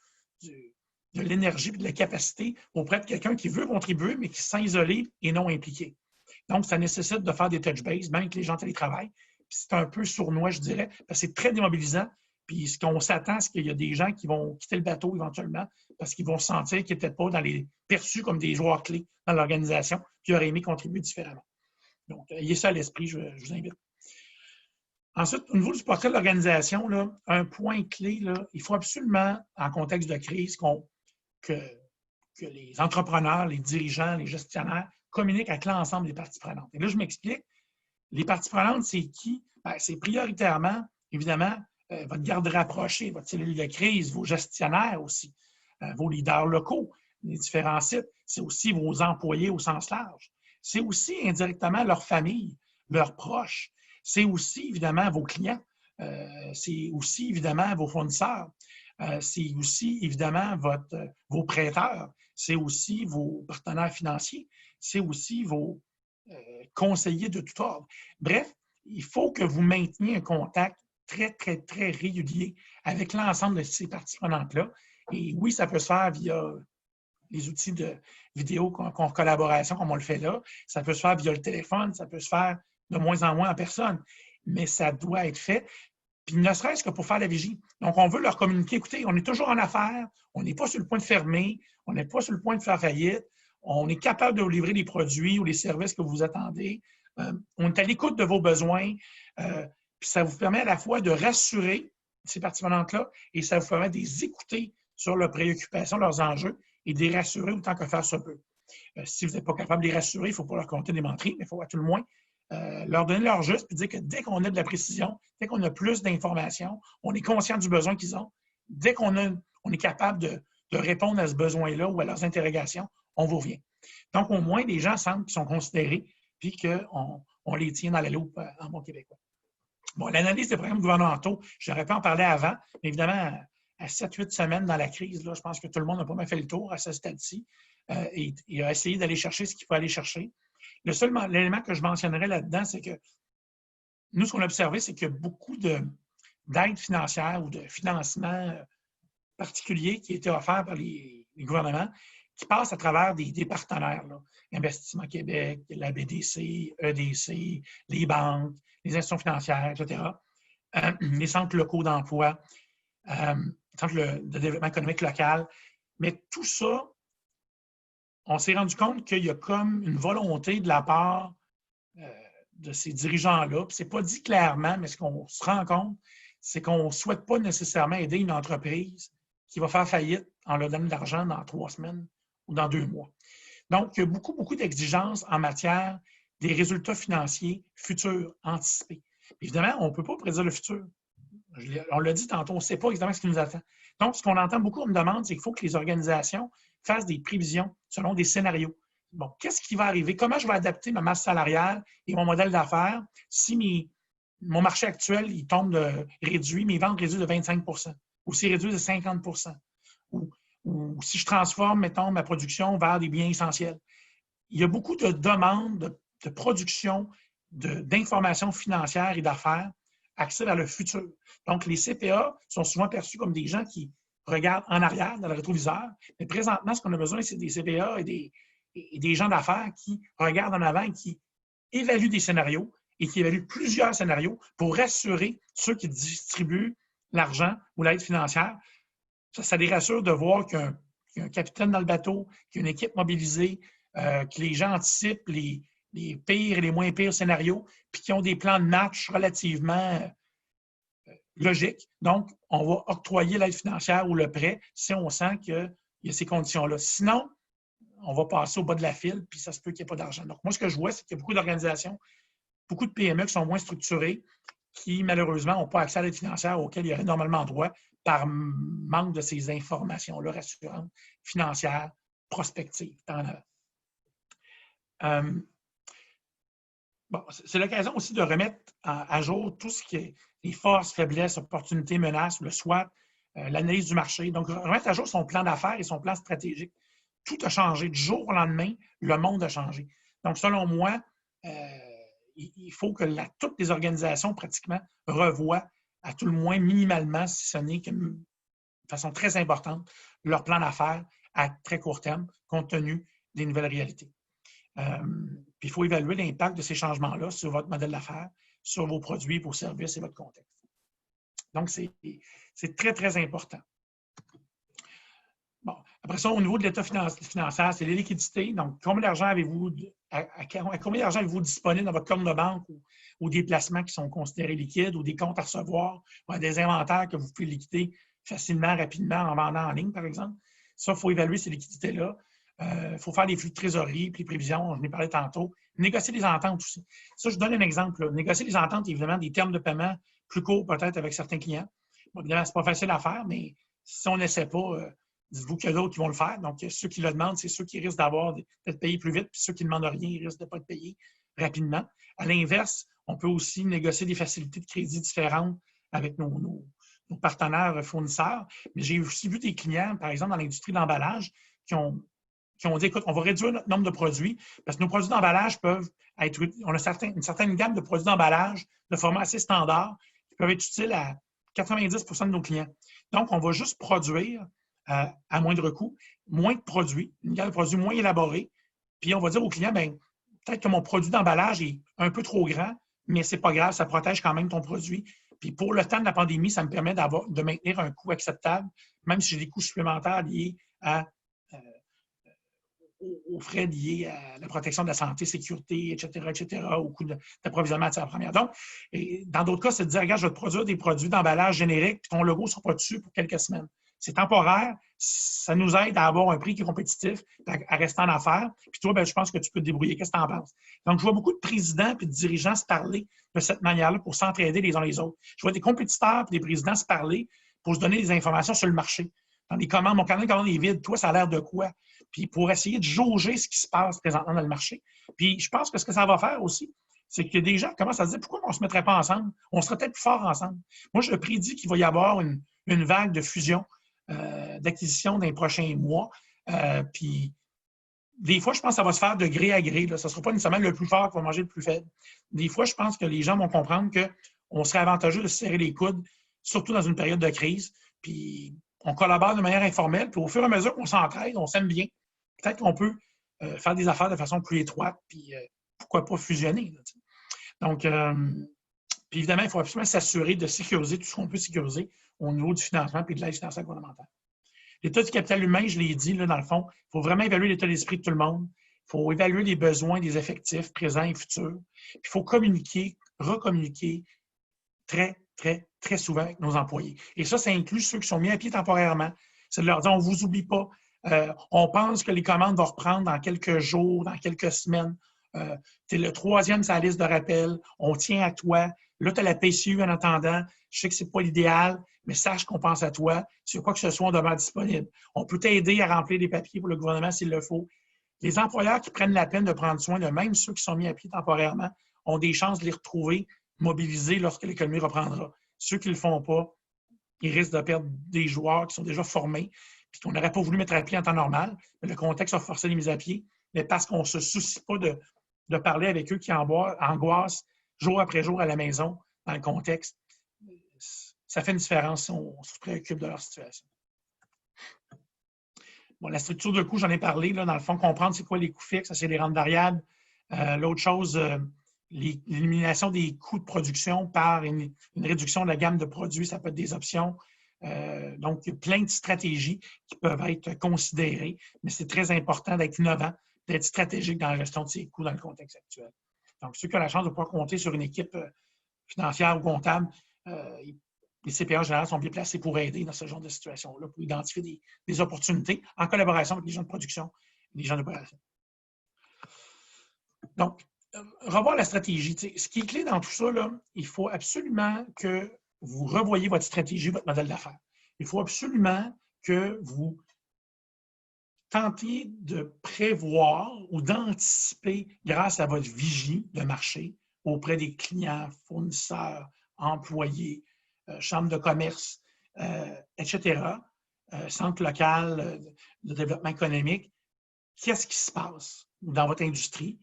l'énergie et de la capacité auprès de quelqu'un qui veut contribuer mais qui se sent isolé et non impliqué. Donc, ça nécessite de faire des touch bases, même avec les gens télétravaillent. C'est un peu sournois, je dirais, parce que c'est très démobilisant. Puis ce qu'on s'attend, c'est qu'il y a des gens qui vont quitter le bateau éventuellement parce qu'ils vont se sentir qu'ils n'étaient pas perçus comme des joueurs clés dans l'organisation, qui auraient aimé contribuer différemment. Donc, ayez ça à l'esprit, je vous invite. Ensuite, au niveau du portrait de l'organisation, un point clé, il faut absolument, en contexte de crise, que les entrepreneurs, les dirigeants, les gestionnaire communiquent avec l'ensemble des parties prenantes. Et là, je m'explique. Les parties prenantes, c'est qui? C'est prioritairement, évidemment, votre garde rapprochée, votre cellule de crise, vos gestionnaires aussi, vos leaders locaux, les différents sites. C'est aussi vos employés au sens large. C'est aussi indirectement leur famille, leurs proches. C'est aussi, évidemment, vos clients. C'est aussi, évidemment, vos fournisseurs. C'est aussi, évidemment, vos prêteurs. C'est aussi vos partenaires financiers. C'est aussi vos conseillers de tout ordre. Bref, il faut que vous mainteniez un contact très, très, très régulier avec l'ensemble de ces parties prenantes-là. Et oui, ça peut se faire via les outils de vidéo en collaboration, comme on le fait là. Ça peut se faire via le téléphone, ça peut se faire de moins en moins en personne. Mais ça doit être fait. Puis ne serait-ce que pour faire la vigie. Donc, on veut leur communiquer, écoutez, on est toujours en affaires, on n'est pas sur le point de fermer, on n'est pas sur le point de faire faillite, on est capable de vous livrer les produits ou les services que vous attendez, on est à l'écoute de vos besoins, puis ça vous permet à la fois de rassurer ces parties prenantes-là et ça vous permet de les écouter sur leurs préoccupations, leurs enjeux et de les rassurer autant que faire se peut. Si vous n'êtes pas capable de les rassurer, il ne faut pas leur compter des menteries, mais il faut à tout le moins leur donner leur juste et dire que dès qu'on a de la précision, dès qu'on a plus d'informations, on est conscient du besoin qu'ils ont, dès qu'on est capable de répondre à ce besoin-là ou à leurs interrogations, on vous revient. Donc, au moins, les gens sentent qu'ils sont considérés puis qu'on les tient dans la loupe en bon québécois. Bon, l'analyse des programmes gouvernementaux, j'aurais pu en parler avant, mais évidemment, à 7-8 semaines dans la crise, là, je pense que tout le monde n'a pas mal fait le tour à ce stade-ci et a essayé d'aller chercher ce qu'il faut aller chercher. Le seul élément que je mentionnerais là-dedans, c'est que nous, ce qu'on a observé, c'est qu'il y a beaucoup d'aides financières ou de financements particuliers qui étaient offerts par les gouvernements qui passent à travers des partenaires, là. Investissement Québec, la BDC, EDC, les banques, les institutions financières, etc., les centres locaux d'emploi, centres de développement économique local. Mais tout ça, on s'est rendu compte qu'il y a comme une volonté de la part de ces dirigeants-là. Ce n'est pas dit clairement, mais ce qu'on se rend compte, c'est qu'on ne souhaite pas nécessairement aider une entreprise qui va faire faillite en leur donnant de l'argent dans 3 semaines ou dans 2 mois. Donc, il y a beaucoup, beaucoup d'exigences en matière des résultats financiers futurs anticipés. Évidemment, on ne peut pas prédire le futur. On l'a dit tantôt, on ne sait pas exactement ce qui nous attend. Donc, ce qu'on entend beaucoup, on me demande, c'est qu'il faut que les organisations fassent des prévisions selon des scénarios. Bon, qu'est-ce qui va arriver? Comment je vais adapter ma masse salariale et mon modèle d'affaires si mon marché actuel il tombe réduit, mes ventes réduisent de 25 ou s'ils réduisent de 50 ou si je transforme, mettons, ma production vers des biens essentiels. Il y a beaucoup de demandes de production, d'informations financières et d'affaires axées vers le futur. Donc, les CPA sont souvent perçus comme des gens qui regardent en arrière, dans le rétroviseur. Mais présentement, ce qu'on a besoin, c'est des CPA et des gens d'affaires qui regardent en avant et qui évaluent des scénarios et qui évaluent plusieurs scénarios pour rassurer ceux qui distribuent l'argent ou l'aide financière. Ça les rassure de voir qu'il y a un capitaine dans le bateau, qu'il y a une équipe mobilisée, que les gens anticipent les pires et les moins pires scénarios, puis qu'ils ont des plans de match relativement logiques. Donc, on va octroyer l'aide financière ou le prêt si on sent qu'il y a ces conditions-là. Sinon, on va passer au bas de la file, puis ça se peut qu'il n'y ait pas d'argent. Donc, moi, ce que je vois, c'est qu'il y a beaucoup d'organisations, beaucoup de PME qui sont moins structurées, qui, malheureusement, n'ont pas accès à l'aide financière auquel ils auraient normalement droit par manque de ces informations-là rassurantes, financières, prospectives. Bon, c'est l'occasion aussi de remettre à jour tout ce qui est les forces, faiblesses, opportunités, menaces, le SWOT, l'analyse du marché. Donc, remettre à jour son plan d'affaires et son plan stratégique. Tout a changé. Du jour au lendemain, le monde a changé. Donc, selon moi, il faut que toutes les organisations, pratiquement, revoient à tout le moins minimalement, si ce n'est de façon très importante, leur plan d'affaires à très court terme, compte tenu des nouvelles réalités. Puis il faut évaluer l'impact de ces changements-là sur votre modèle d'affaires, sur vos produits, vos services et votre contexte. Donc, C'est très, très important. Bon, après ça, au niveau de l'état financier, c'est les liquidités. Donc, combien d'argent avez-vous disponible dans votre compte de banque ou des placements qui sont considérés liquides ou des comptes à recevoir ou des inventaires que vous pouvez liquider facilement, rapidement en vendant en ligne, par exemple. Ça, il faut évaluer ces liquidités-là. Il faut faire des flux de trésorerie, puis les prévisions, je n'ai parlé tantôt. Négocier les ententes aussi. Ça, je donne un exemple. Là. Négocier les ententes, évidemment, des termes de paiement plus courts peut-être avec certains clients. Bon, évidemment, ce n'est pas facile à faire, mais si on n'essaie pas, dites-vous qu'il y a d'autres qui vont le faire. Donc, ceux qui le demandent, c'est ceux qui risquent d'être payés plus vite, puis ceux qui ne demandent rien, ils risquent de ne pas être payés rapidement. À l'inverse, on peut aussi négocier des facilités de crédit différentes avec nos partenaires fournisseurs. Mais j'ai aussi vu des clients, par exemple, dans l'industrie de l'emballage, qui ont dit, écoute, on va réduire notre nombre de produits parce que nos produits d'emballage peuvent être, on a une certaine gamme de produits d'emballage de format assez standard qui peuvent être utiles à 90 % de nos clients. Donc, on va juste produire à moindre coût, moins de produits, une gamme de produits moins élaborée, puis on va dire aux clients, bien, peut-être que mon produit d'emballage est un peu trop grand, mais ce n'est pas grave, ça protège quand même ton produit. Puis pour le temps de la pandémie, ça me permet de maintenir un coût acceptable, même si j'ai des coûts supplémentaires liés aux frais liés à la protection de la santé, sécurité, etc., au coût d'approvisionnement de matières premières. Donc, dans d'autres cas, c'est de dire, regarde, je vais te produire des produits d'emballage génériques, puis ton logo ne sera pas dessus pour quelques semaines. C'est temporaire, ça nous aide à avoir un prix qui est compétitif, à rester en affaires. Puis toi, bien, je pense que tu peux te débrouiller. Qu'est-ce que tu en penses? Donc, je vois beaucoup de présidents et de dirigeants se parler de cette manière-là pour s'entraider les uns les autres. Je vois des compétiteurs et des présidents se parler pour se donner des informations sur le marché. Dans les commandes, mon carnet de commandes est vide. Toi, ça a l'air de quoi? Puis pour essayer de jauger ce qui se passe présentement dans le marché. Puis je pense que ce que ça va faire aussi, c'est que des gens commencent à se dire pourquoi on ne se mettrait pas ensemble? On serait peut-être plus fort ensemble. Moi, je prédis qu'il va y avoir une vague de fusion, d'acquisition dans les prochains mois. Puis des fois, je pense que ça va se faire de gré à gré. Là. Ça ne sera pas nécessairement le plus fort qui va manger le plus faible. Des fois, je pense que les gens vont comprendre qu'on serait avantageux de se serrer les coudes, surtout dans une période de crise. Puis on collabore de manière informelle. Puis au fur et à mesure qu'on s'entraide, on s'aime bien. Peut-être qu'on peut faire des affaires de façon plus étroite. Puis pourquoi pas fusionner. Là, donc, puis évidemment, il faut absolument s'assurer de sécuriser tout ce qu'on peut sécuriser au niveau du financement et de l'aide financière gouvernementale. L'état du capital humain, je l'ai dit, là, dans le fond, il faut vraiment évaluer l'état d'esprit de tout le monde. Il faut évaluer les besoins des effectifs présents et futurs. Puis il faut communiquer, recommuniquer très, très, très souvent avec nos employés. Et ça inclut ceux qui sont mis à pied temporairement. C'est de leur dire, on ne vous oublie pas. On pense que les commandes vont reprendre dans quelques jours, dans quelques semaines. Tu es le troisième sur la liste de rappel. On tient à toi. Là, tu as la PCU en attendant. Je sais que ce n'est pas l'idéal, mais sache qu'on pense à toi. Si quoi que ce soit, on demeure disponible. On peut t'aider à remplir des papiers pour le gouvernement s'il le faut. Les employeurs qui prennent la peine de prendre soin de même ceux qui sont mis à pied temporairement ont des chances de les retrouver mobilisés lorsque l'économie reprendra. Ceux qui ne le font pas, ils risquent de perdre des joueurs qui sont déjà formés puis qu'on n'aurait pas voulu mettre à pied en temps normal. Mais le contexte a forcé les mises à pied, mais parce qu'on ne se soucie pas de parler avec eux qui angoissent jour après jour à la maison dans le contexte. Ça fait une différence si on se préoccupe de leur situation. Bon, la structure de coûts, j'en ai parlé. Là, dans le fond, comprendre c'est quoi les coûts fixes, ça c'est les rentes variables. L'autre chose, l'élimination des coûts de production par une réduction de la gamme de produits, ça peut être des options. Donc, il y a plein de stratégies qui peuvent être considérées, mais c'est très important d'être innovant, d'être stratégique dans la gestion de ces coûts dans le contexte actuel. Donc, ceux qui ont la chance de pouvoir compter sur une équipe financière ou comptable, les CPA en général sont bien placés pour aider dans ce genre de situation-là, pour identifier des opportunités en collaboration avec les gens de production et les gens d'opération. Donc, revoir la stratégie. Ce qui est clé dans tout ça, là, il faut absolument que vous revoyez votre stratégie, votre modèle d'affaires. Il faut absolument que vous tentiez de prévoir ou d'anticiper grâce à votre vigie de marché auprès des clients, fournisseurs, employés, chambres de commerce, etc., centre local de développement économique. Qu'est-ce qui se passe dans votre industrie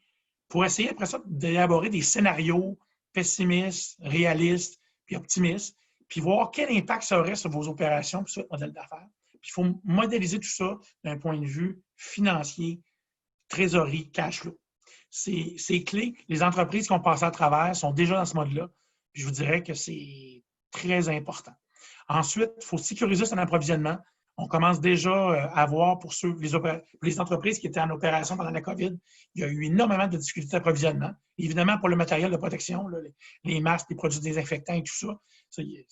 pour essayer après ça d'élaborer des scénarios pessimistes, réalistes, puis optimistes, puis voir quel impact ça aurait sur vos opérations et sur votre modèle d'affaires. Puis il faut modéliser tout ça d'un point de vue financier, trésorerie, cash flow. C'est clé. Les entreprises qui ont passé à travers sont déjà dans ce mode-là. Puis je vous dirais que c'est très important. Ensuite, il faut sécuriser son approvisionnement. On commence déjà à voir pour les entreprises qui étaient en opération pendant la COVID, il y a eu énormément de difficultés d'approvisionnement. Évidemment, pour le matériel de protection, là, les masques, les produits désinfectants et tout ça, c'est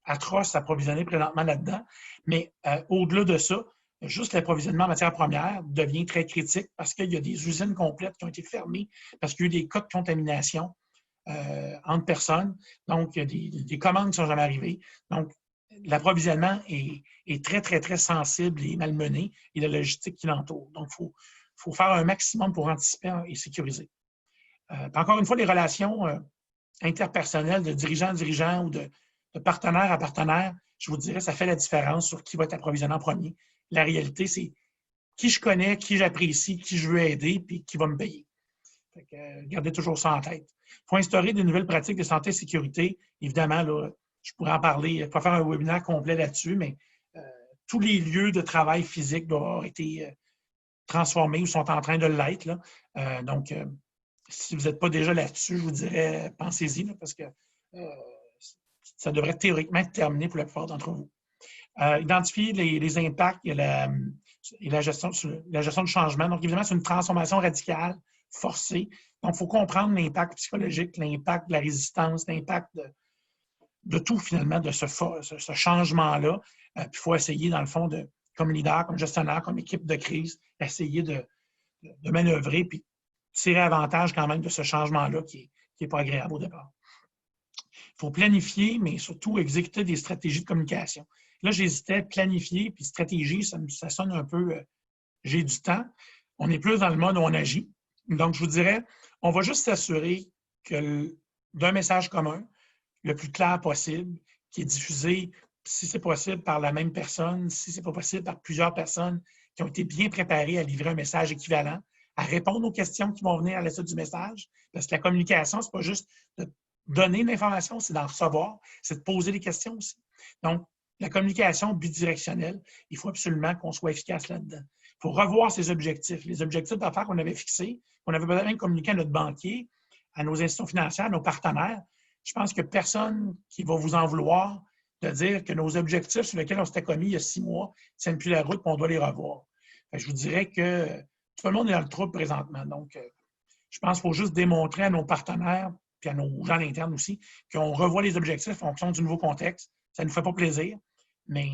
atroce s'approvisionner présentement là-dedans. Mais au-delà de ça, juste l'approvisionnement en matières premières devient très critique parce qu'il y a des usines complètes qui ont été fermées, parce qu'il y a eu des cas de contamination entre personnes. Donc, il y a des commandes qui ne sont jamais arrivées. Donc, l'approvisionnement est très, très, très sensible et malmené et la logistique qui l'entoure. Donc, il faut faire un maximum pour anticiper et sécuriser. Encore une fois, les relations interpersonnelles de dirigeant à dirigeant ou de partenaire à partenaire, je vous dirais, ça fait la différence sur qui va être approvisionné en premier. La réalité, c'est qui je connais, qui j'apprécie, qui je veux aider, puis qui va me payer. Fait que, gardez toujours ça en tête. Il faut instaurer de nouvelles pratiques de santé et sécurité. Évidemment, là, je pourrais en parler, je pourrais faire un webinaire complet là-dessus, mais tous les lieux de travail physique doivent avoir été transformés ou sont en train de l'être. Donc, si vous n'êtes pas déjà là-dessus, je vous dirais, pensez-y, là, parce que ça devrait théoriquement être terminé pour la plupart d'entre vous. Identifier les impacts et la gestion du changement. Donc, évidemment, c'est une transformation radicale, forcée. Donc, il faut comprendre l'impact psychologique, l'impact de la résistance, l'impact de tout, finalement, de ce changement-là. Puis, il faut essayer, dans le fond, comme leader, comme gestionnaire, comme équipe de crise, essayer de manœuvrer puis tirer avantage quand même de ce changement-là qui n'est pas agréable au départ. Il faut planifier, mais surtout exécuter des stratégies de communication. Là, j'hésitais, planifier puis stratégie, ça sonne un peu j'ai du temps. On est plus dans le mode où on agit. Donc, je vous dirais, on va juste s'assurer que d'un message commun, le plus clair possible, qui est diffusé, si c'est possible, par la même personne, si ce n'est pas possible, par plusieurs personnes qui ont été bien préparées à livrer un message équivalent, à répondre aux questions qui vont venir à la suite du message. Parce que la communication, ce n'est pas juste de donner l'information, c'est d'en recevoir, c'est de poser des questions aussi. Donc, la communication bidirectionnelle, il faut absolument qu'on soit efficace là-dedans. Il faut revoir ses objectifs. Les objectifs d'affaires qu'on avait fixés, qu'on avait peut-être même communiqué à notre banquier, à nos institutions financières, à nos partenaires. Je pense que personne qui va vous en vouloir de dire que nos objectifs sur lesquels on s'était commis il y a 6 mois ne tiennent plus la route et on doit les revoir. Fait que je vous dirais que tout le monde est dans le trouble présentement. Donc, je pense qu'il faut juste démontrer à nos partenaires puis à nos gens à l'interne aussi qu'on revoit les objectifs en fonction du nouveau contexte. Ça ne nous fait pas plaisir, mais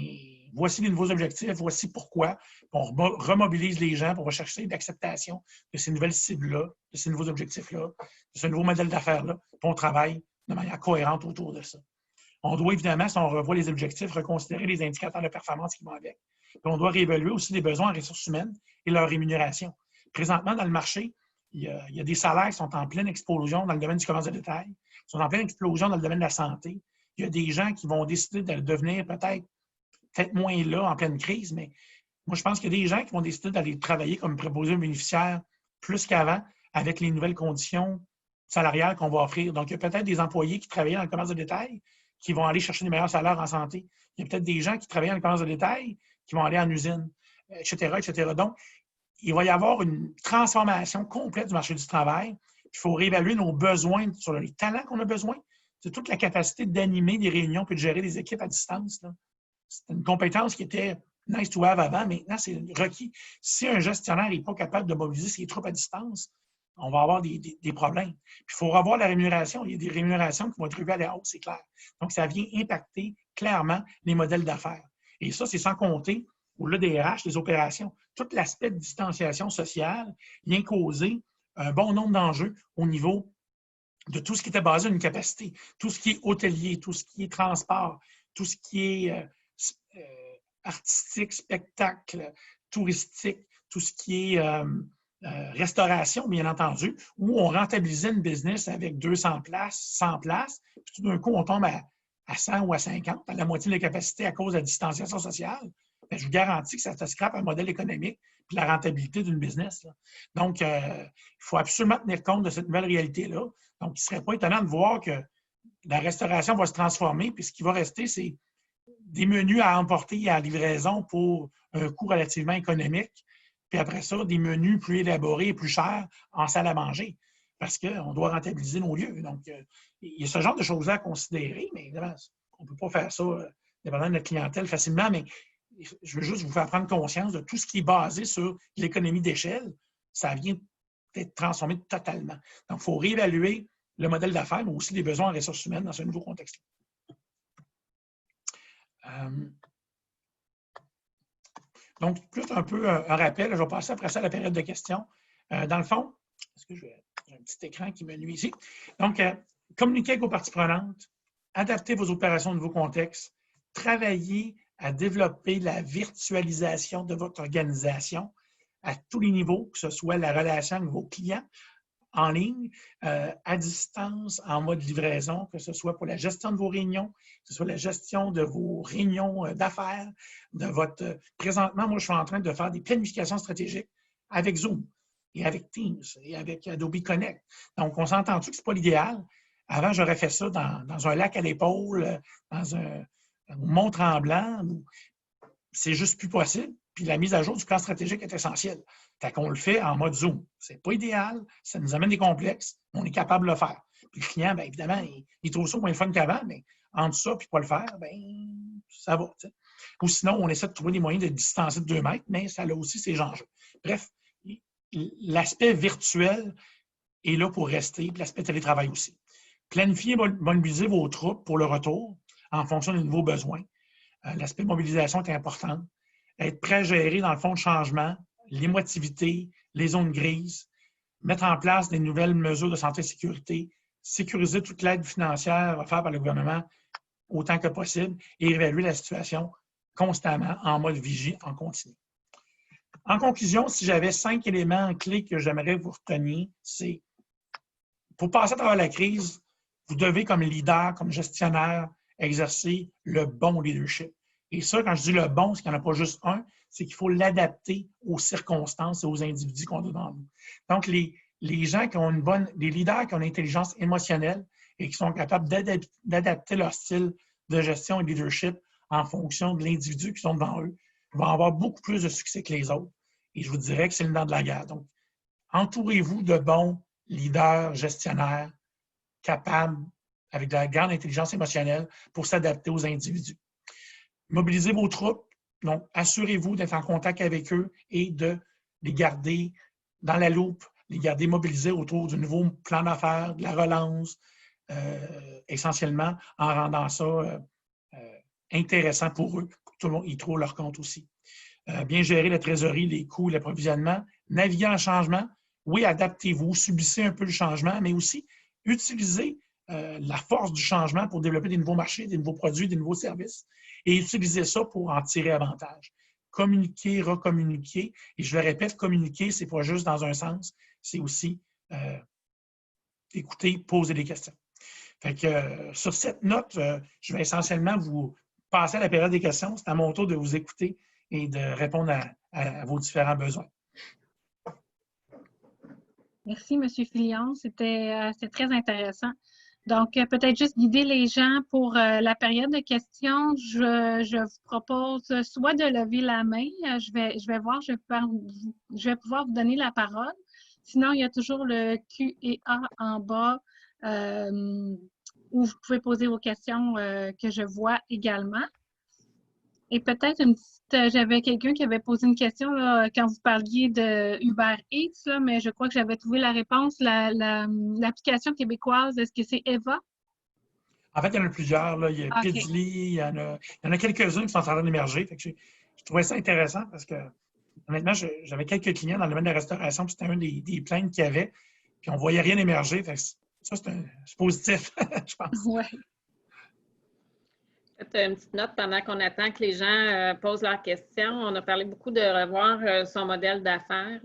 voici les nouveaux objectifs, voici pourquoi. On remobilise les gens pour rechercher l'acceptation de ces nouvelles cibles-là, de ces nouveaux objectifs-là, de ce nouveau modèle d'affaires-là, puis on travaille de manière cohérente autour de ça. On doit évidemment, si on revoit les objectifs, reconsidérer les indicateurs de performance qui vont avec. Puis on doit réévaluer aussi les besoins en ressources humaines et leur rémunération. Présentement, dans le marché, il y a des salaires qui sont en pleine explosion dans le domaine du commerce de détail, qui sont en pleine explosion dans le domaine de la santé. Il y a des gens qui vont décider de devenir peut-être moins là en pleine crise, mais moi, je pense qu'il y a des gens qui vont décider d'aller travailler comme préposé aux bénéficiaires plus qu'avant avec les nouvelles conditions salariales qu'on va offrir. Donc, il y a peut-être des employés qui travaillent dans le commerce de détail qui vont aller chercher des meilleurs salaires en santé. Il y a peut-être des gens qui travaillent dans le commerce de détail qui vont aller en usine, etc., etc. Donc, il va y avoir une transformation complète du marché du travail. Il faut réévaluer nos besoins sur les talents qu'on a besoin. C'est toute la capacité d'animer des réunions puis de gérer des équipes à distance. C'est une compétence qui était nice to have avant. Maintenant, c'est requis. Si un gestionnaire n'est pas capable de mobiliser ses troupes à distance, on va avoir des problèmes. Puis, il faut revoir la rémunération. Il y a des rémunérations qui vont être revues à la hausse, c'est clair. Donc, ça vient impacter clairement les modèles d'affaires. Et ça, c'est sans compter, au-delà des RH, des opérations, tout l'aspect de distanciation sociale vient causer un bon nombre d'enjeux au niveau de tout ce qui était basé sur une capacité, tout ce qui est hôtelier, tout ce qui est transport, tout ce qui est artistique, spectacle, touristique, tout ce qui est restauration, bien entendu, où on rentabilisait une business avec 200 places, 100 places, puis tout d'un coup, on tombe à 100 ou à 50, à la moitié de la capacité à cause de la distanciation sociale. Bien, je vous garantis que ça scrape un modèle économique puis la rentabilité d'une business. Là. Donc, il faut absolument tenir compte de cette nouvelle réalité-là. Donc, il ne serait pas étonnant de voir que la restauration va se transformer, puis ce qui va rester, c'est des menus à emporter et à livraison pour un coût relativement économique. Puis après ça, des menus plus élaborés et plus chers en salle à manger, parce qu'on doit rentabiliser nos lieux. Donc, il y a ce genre de choses-là à considérer, mais évidemment, on ne peut pas faire ça dépendant de notre clientèle facilement, mais je veux juste vous faire prendre conscience de tout ce qui est basé sur l'économie d'échelle. Ça vient d'être transformé totalement. Donc, il faut réévaluer le modèle d'affaires, mais aussi les besoins en ressources humaines dans ce nouveau contexte. Donc, plus un peu un rappel, je vais passer après ça à la période de questions. Dans le fond, est-ce que j'ai un petit écran qui me nuit ici? Donc, communiquer avec vos parties prenantes, adapter vos opérations au nouveau contexte, travailler à développer la virtualisation de votre organisation à tous les niveaux, que ce soit la relation avec vos clients en ligne, à distance, en mode livraison, que ce soit pour la gestion de vos réunions, que ce soit la gestion de vos réunions d'affaires, de votre... Présentement, moi, je suis en train de faire des planifications stratégiques avec Zoom et avec Teams et avec Adobe Connect. Donc, on s'entend-tu que ce n'est pas l'idéal? Avant, j'aurais fait ça dans un lac à l'épaule, dans un Mont-Tremblant. C'est juste plus possible. Puis la mise à jour du plan stratégique est essentielle. Fait qu'on le fait en mode Zoom. C'est pas idéal, ça nous amène des complexes, mais on est capable de le faire. Puis le client, bien évidemment, il trouve ça moins fun qu'avant, mais entre ça et pas le faire, bien, ça va. T'sais. Ou sinon, on essaie de trouver des moyens de distancer de 2 mètres, mais ça a aussi ses enjeux. Bref, l'aspect virtuel est là pour rester, puis l'aspect télétravail aussi. Planifier, mobiliser vos troupes pour le retour en fonction des nouveaux besoins. L'aspect mobilisation est important. Être prêt à gérer, dans le fond, le changement, l'émotivité, les zones grises, mettre en place des nouvelles mesures de santé et sécurité, sécuriser toute l'aide financière offerte par le gouvernement autant que possible et évaluer la situation constamment en mode vigie en continu. En conclusion, si j'avais 5 éléments clés que j'aimerais vous retenir, c'est pour passer à travers la crise, vous devez, comme leader, comme gestionnaire, exercer le bon leadership. Et ça, quand je dis le bon, c'est qu'il n'y en a pas juste un, c'est qu'il faut l'adapter aux circonstances et aux individus qu'on a devant nous. Donc, les gens qui ont les leaders qui ont une intelligence émotionnelle et qui sont capables d'adapter leur style de gestion et de leadership en fonction de l'individu qui sont devant eux, vont avoir beaucoup plus de succès que les autres. Et je vous dirais que c'est le nerf de la guerre. Donc, entourez-vous de bons leaders, gestionnaires, capables, avec de la grande intelligence émotionnelle, pour s'adapter aux individus. Mobilisez vos troupes, donc assurez-vous d'être en contact avec eux et de les garder dans la loupe, les garder mobilisés autour du nouveau plan d'affaires, de la relance, essentiellement en rendant ça intéressant pour eux, pour que tout le monde y trouve leur compte aussi. Bien gérer la trésorerie, les coûts, l'approvisionnement, naviguer en changement. Oui, adaptez-vous, subissez un peu le changement, mais aussi utilisez la force du changement pour développer des nouveaux marchés, des nouveaux produits, des nouveaux services et utiliser ça pour en tirer avantage. Communiquer, recommuniquer. Et je le répète, communiquer, ce n'est pas juste dans un sens, c'est aussi écouter, poser des questions. Fait que, sur cette note, je vais essentiellement vous passer à la période des questions. C'est à mon tour de vous écouter et de répondre à vos différents besoins. Merci, M. Filion. C'était très intéressant. Donc, peut-être juste guider les gens pour la période de questions. Je vous propose soit de lever la main. Je vais voir, je vais pouvoir vous donner la parole. Sinon, il y a toujours le Q&A en bas où vous pouvez poser vos questions que je vois également. Et peut-être j'avais quelqu'un qui avait posé une question là, quand vous parliez de Uber Eats, là, mais je crois que j'avais trouvé la réponse. L'application québécoise, est-ce que c'est Eva? En fait, il y en a plusieurs. Là. Il y a Pidgely, il y en a quelques-uns qui sont en train d'émerger. Je trouvais ça intéressant parce que, honnêtement, j'avais quelques clients dans le domaine de la restauration, puis c'était un des plaintes qu'il y avait, puis on ne voyait rien émerger. Fait que ça, c'est positif, je pense. Oui. Une petite note pendant qu'on attend que les gens posent leurs questions. On a parlé beaucoup de revoir son modèle d'affaires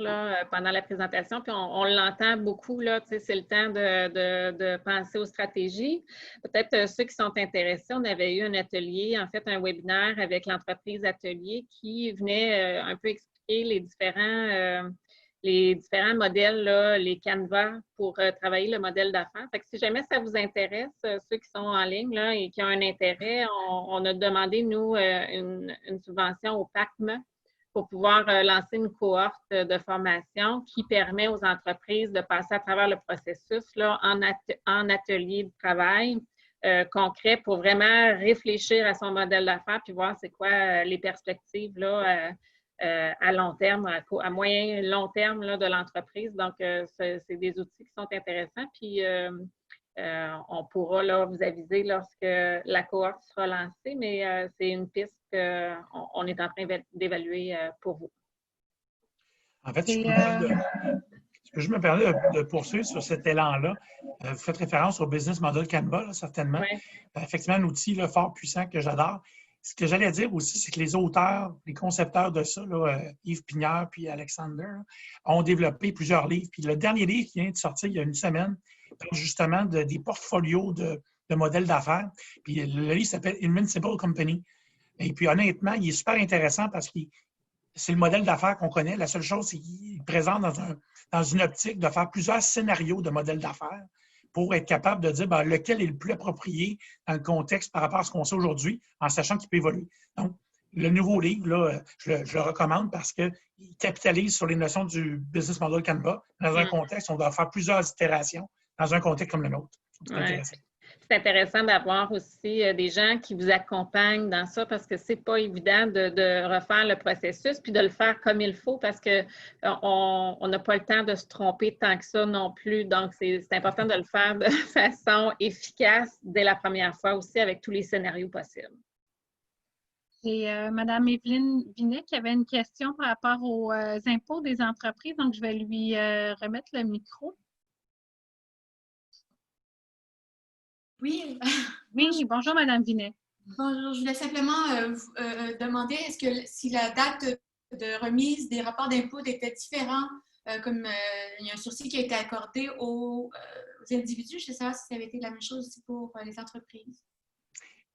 pendant la présentation, puis on l'entend beaucoup. C'est le temps de penser aux stratégies. Peut-être ceux qui sont intéressés, on avait eu un atelier, en fait, un webinaire avec l'entreprise Atelier qui venait un peu expliquer les différents modèles, là, les canevas pour travailler le modèle d'affaires. Fait que si jamais ça vous intéresse, ceux qui sont en ligne là, et qui ont un intérêt, on a demandé, nous, une subvention au PACME pour pouvoir lancer une cohorte de formation qui permet aux entreprises de passer à travers le processus là, en atelier de travail concret pour vraiment réfléchir à son modèle d'affaires puis voir c'est quoi les perspectives là, à long terme, à moyen et long terme là, de l'entreprise. Donc, c'est des outils qui sont intéressants. Puis, on pourra là, vous aviser lorsque la cohorte sera lancée, mais c'est une piste qu'on est en train d'évaluer pour vous. En fait, je peux juste me permettre de poursuivre sur cet élan-là. Vous faites référence au Business Model Canva, là, certainement. Ouais. Effectivement, un outil là, fort puissant que j'adore. Ce que j'allais dire aussi, c'est que les auteurs, les concepteurs de ça, là, Yves Pigneur puis Alexander, là, ont développé plusieurs livres. Puis le dernier livre qui vient de sortir il y a une semaine parle justement des portfolios de modèles d'affaires. Puis le livre s'appelle Invincible Company. Et puis honnêtement, il est super intéressant parce que c'est le modèle d'affaires qu'on connaît. La seule chose, c'est qu'il présente dans une optique de faire plusieurs scénarios de modèles d'affaires pour être capable de dire lequel est le plus approprié dans le contexte par rapport à ce qu'on sait aujourd'hui, en sachant qu'il peut évoluer. Donc, le nouveau livre, là, je le recommande parce qu'il capitalise sur les notions du Business Model Canva. Dans un contexte, on doit faire plusieurs itérations dans un contexte comme le nôtre. C'est intéressant. C'est intéressant d'avoir aussi des gens qui vous accompagnent dans ça parce que c'est pas évident de refaire le processus puis de le faire comme il faut parce qu'on n'a pas le temps de se tromper tant que ça non plus. Donc, c'est important de le faire de façon efficace dès la première fois aussi avec tous les scénarios possibles. C'est Mme Evelyne Vinet qui avait une question par rapport aux impôts des entreprises, donc je vais lui remettre le micro. Oui. Oui, bonjour Mme Vinet. Bonjour, je voulais simplement demander si la date de remise des rapports d'impôts était différente, comme il y a un sursis qui a été accordé aux individus. Je sais pas si ça avait été la même chose aussi pour les entreprises.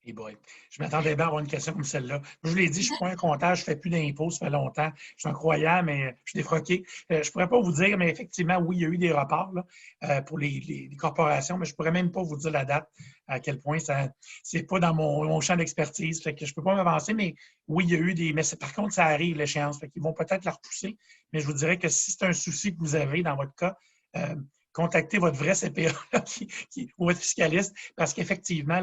Hey boy. Je m'attendais bien à avoir une question comme celle-là. Je vous l'ai dit, je ne suis pas un comptable, je ne fais plus d'impôts, ça fait longtemps. Je suis un croyant, mais je suis défroqué. Je ne pourrais pas vous dire, mais effectivement, oui, il y a eu des rapports là, pour les corporations, mais je ne pourrais même pas vous dire la date, à quel point ça c'est pas dans mon champ d'expertise. Fait que je ne peux pas m'avancer, mais oui, il y a eu des. Mais par contre, ça arrive, l'échéance. Fait qu'ils vont peut-être la repousser. Mais je vous dirais que si c'est un souci que vous avez dans votre cas, contactez votre vrai CPA ou votre fiscaliste, parce qu'effectivement,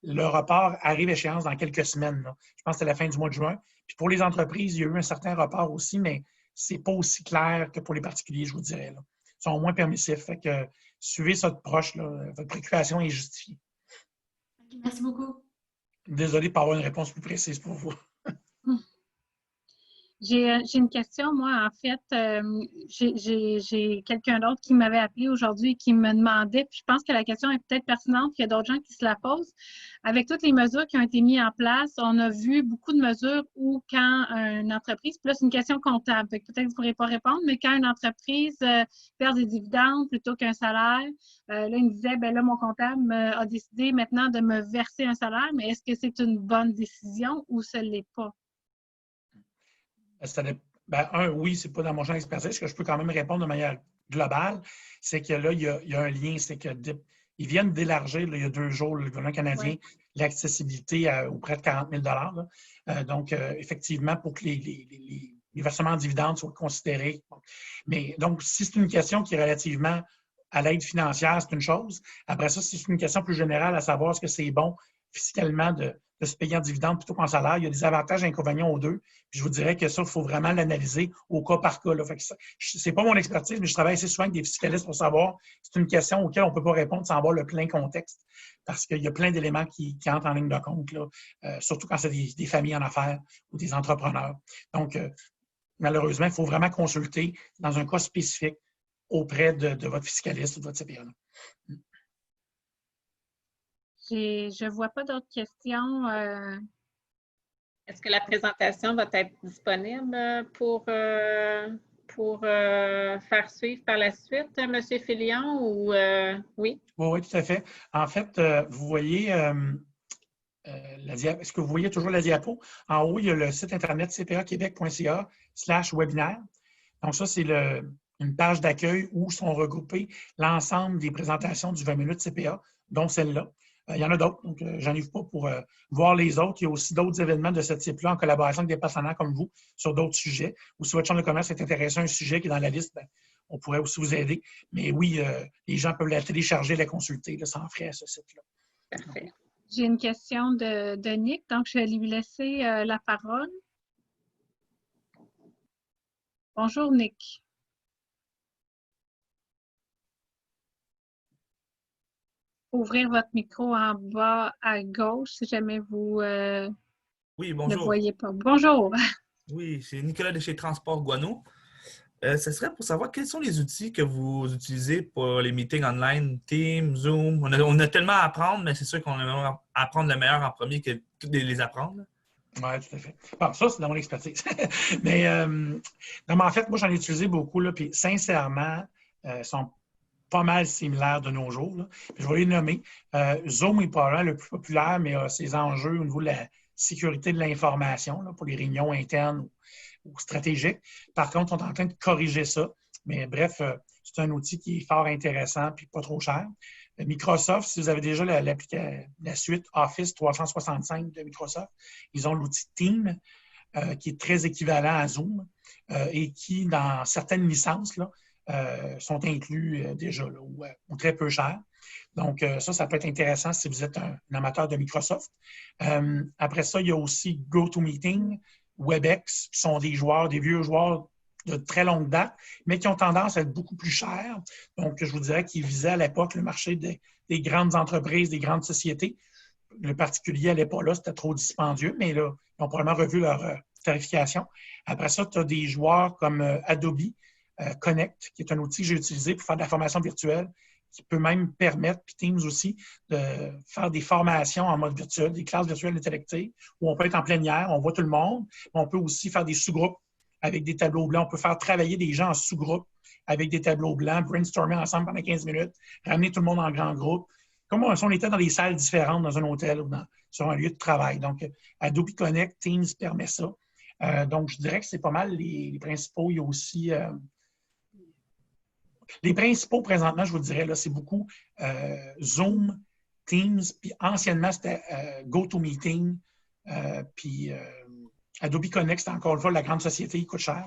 le report arrive à échéance dans quelques semaines. Là. Je pense que c'est la fin du mois de juin. Puis pour les entreprises, il y a eu un certain report aussi, mais ce n'est pas aussi clair que pour les particuliers, je vous dirais. Là. Ils sont moins permissifs. Fait que suivez ça de proche. Là. Votre préoccupation est justifiée. Merci beaucoup. Désolé de ne pas avoir une réponse plus précise pour vous. J'ai une question, moi, en fait. J'ai quelqu'un d'autre qui m'avait appelé aujourd'hui et qui me demandait, puis je pense que la question est peut-être pertinente, qu'il y a d'autres gens qui se la posent. Avec toutes les mesures qui ont été mises en place, on a vu beaucoup de mesures où quand une entreprise, puis là, c'est une question comptable, peut-être que vous ne pourrez pas répondre, mais quand une entreprise perd des dividendes plutôt qu'un salaire, là, il me disait, bien là, mon comptable a décidé maintenant de me verser un salaire, mais est-ce que c'est une bonne décision ou ce ne l'est pas? Oui, c'est pas dans mon champ d'expertise. Ce que je peux quand même répondre de manière globale, c'est que là, il y a un lien. C'est qu'ils viennent d'élargir, il y a 2 jours, le gouvernement canadien, l'accessibilité auprès de 40 000 $. Donc, effectivement, pour que les versements en dividendes soient considérés. Mais donc, si c'est une question qui est relativement à l'aide financière, c'est une chose. Après ça, si c'est une question plus générale à savoir est-ce que c'est bon fiscalement de se payer en dividende plutôt qu'en salaire. Il y a des avantages et inconvénients aux deux. Puis je vous dirais que ça, il faut vraiment l'analyser au cas par cas. Ce n'est pas mon expertise, mais je travaille assez souvent avec des fiscalistes pour savoir. C'est une question auquel on ne peut pas répondre sans avoir le plein contexte. Parce qu'il y a plein d'éléments qui entrent en ligne de compte, là, surtout quand c'est des familles en affaires ou des entrepreneurs. Donc, malheureusement, il faut vraiment consulter dans un cas spécifique auprès de votre fiscaliste ou de votre CPA. Je ne vois pas d'autres questions. Est-ce que la présentation va être disponible pour faire suivre par la suite, M. Filion, ou oui? Oui, tout à fait. En fait, vous voyez, est-ce que vous voyez toujours la diapo? En haut, il y a le site internet cpaquebec.ca/webinaire. Donc ça, c'est une page d'accueil où sont regroupés l'ensemble des présentations du 20 minutes CPA, dont celle-là. Il y en a d'autres, donc je n'en livre pas pour voir les autres. Il y a aussi d'autres événements de ce type-là en collaboration avec des partenaires comme vous sur d'autres sujets. Ou si votre chambre de commerce est intéressée à un sujet qui est dans la liste, on pourrait aussi vous aider. Mais oui, les gens peuvent la télécharger, la consulter là, sans frais à ce site-là. Parfait. J'ai une question de Nick, donc je vais lui laisser la parole. Bonjour, Nick. Ouvrir votre micro en bas à gauche si jamais vous Oui, ne bonjour. voyez pas. Bonjour. Oui, c'est Nicolas de chez Transport Guano. Ce serait pour savoir quels sont les outils que vous utilisez pour les meetings online, Teams, Zoom. On a tellement à apprendre, mais c'est sûr qu'on aimerait apprendre le meilleur en premier que de les apprendre. Oui, tout à fait. Bon, ça, c'est dans mon expertise. Mais, non, mais en fait, moi, j'en ai utilisé beaucoup, là, puis sincèrement, ils sont pas mal similaires de nos jours, là. Puis je vais les nommer. Zoom est probablement le plus populaire, mais a ses enjeux au niveau de la sécurité de l'information là, pour les réunions internes ou stratégiques. Par contre, on est en train de corriger ça. Mais bref, c'est un outil qui est fort intéressant puis pas trop cher. Microsoft, si vous avez déjà la suite Office 365 de Microsoft, ils ont l'outil Teams qui est très équivalent à Zoom et qui, dans certaines licences, là, sont inclus déjà là, ou très peu cher. Donc, ça peut être intéressant si vous êtes un amateur de Microsoft. Après ça, il y a aussi GoToMeeting, WebEx, qui sont des vieux joueurs de très longue date, mais qui ont tendance à être beaucoup plus chers. Donc, je vous dirais qu'ils visaient à l'époque le marché des grandes entreprises, des grandes sociétés. Le particulier n'allait pas là, c'était trop dispendieux, mais là, ils ont probablement revu leur tarification. Après ça, tu as des joueurs comme Adobe Connect, qui est un outil que j'ai utilisé pour faire de la formation virtuelle, qui peut même permettre, puis Teams aussi, de faire des formations en mode virtuel, des classes virtuelles intellectives, où on peut être en plénière, on voit tout le monde, mais on peut aussi faire des sous-groupes avec des tableaux blancs. On peut faire travailler des gens en sous-groupe avec des tableaux blancs, brainstormer ensemble pendant 15 minutes, ramener tout le monde en grand groupe, comme si on était dans des salles différentes dans un hôtel ou sur un lieu de travail. Donc, Adobe Connect, Teams permet ça. Donc, je dirais que c'est pas mal les principaux. Il y a aussi... les principaux, présentement, je vous dirais, là, c'est beaucoup Zoom, Teams, puis anciennement, c'était GoToMeeting, puis Adobe Connect, c'est encore une fois la grande société, il coûte cher.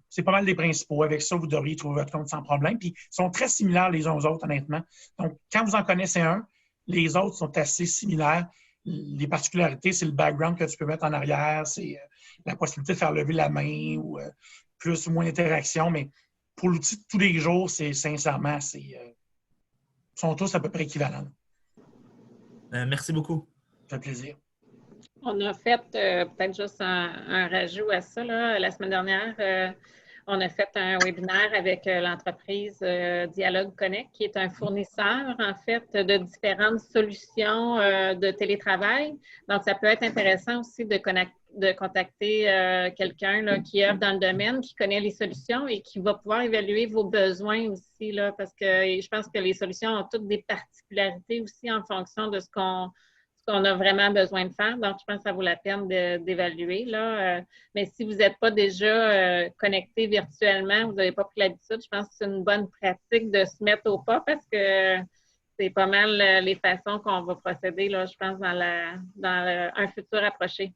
C'est pas mal des principaux. Avec ça, vous devriez trouver votre compte sans problème. Puis, ils sont très similaires les uns aux autres, honnêtement. Donc, quand vous en connaissez un, les autres sont assez similaires. Les particularités, c'est le background que tu peux mettre en arrière, c'est la possibilité de faire lever la main ou plus ou moins d'interaction. Mais pour l'outil de tous les jours, sincèrement, sont tous à peu près équivalents. Merci beaucoup. Ça fait plaisir. On a fait peut-être juste un rajout à ça. Là. La semaine dernière, on a fait un webinaire avec l'entreprise Dialogue Connect, qui est un fournisseur, en fait, de différentes solutions de télétravail. Donc, ça peut être intéressant aussi de contacter quelqu'un qui œuvre dans le domaine, qui connaît les solutions et qui va pouvoir évaluer vos besoins aussi, là, parce que je pense que les solutions ont toutes des particularités aussi en fonction de ce qu'on a vraiment besoin de faire. Donc, je pense que ça vaut la peine d'évaluer. Mais si vous n'êtes pas déjà connecté virtuellement, vous n'avez pas pris l'habitude, je pense que c'est une bonne pratique de se mettre au pas parce que c'est pas mal les façons qu'on va procéder, là, je pense, dans un futur approché.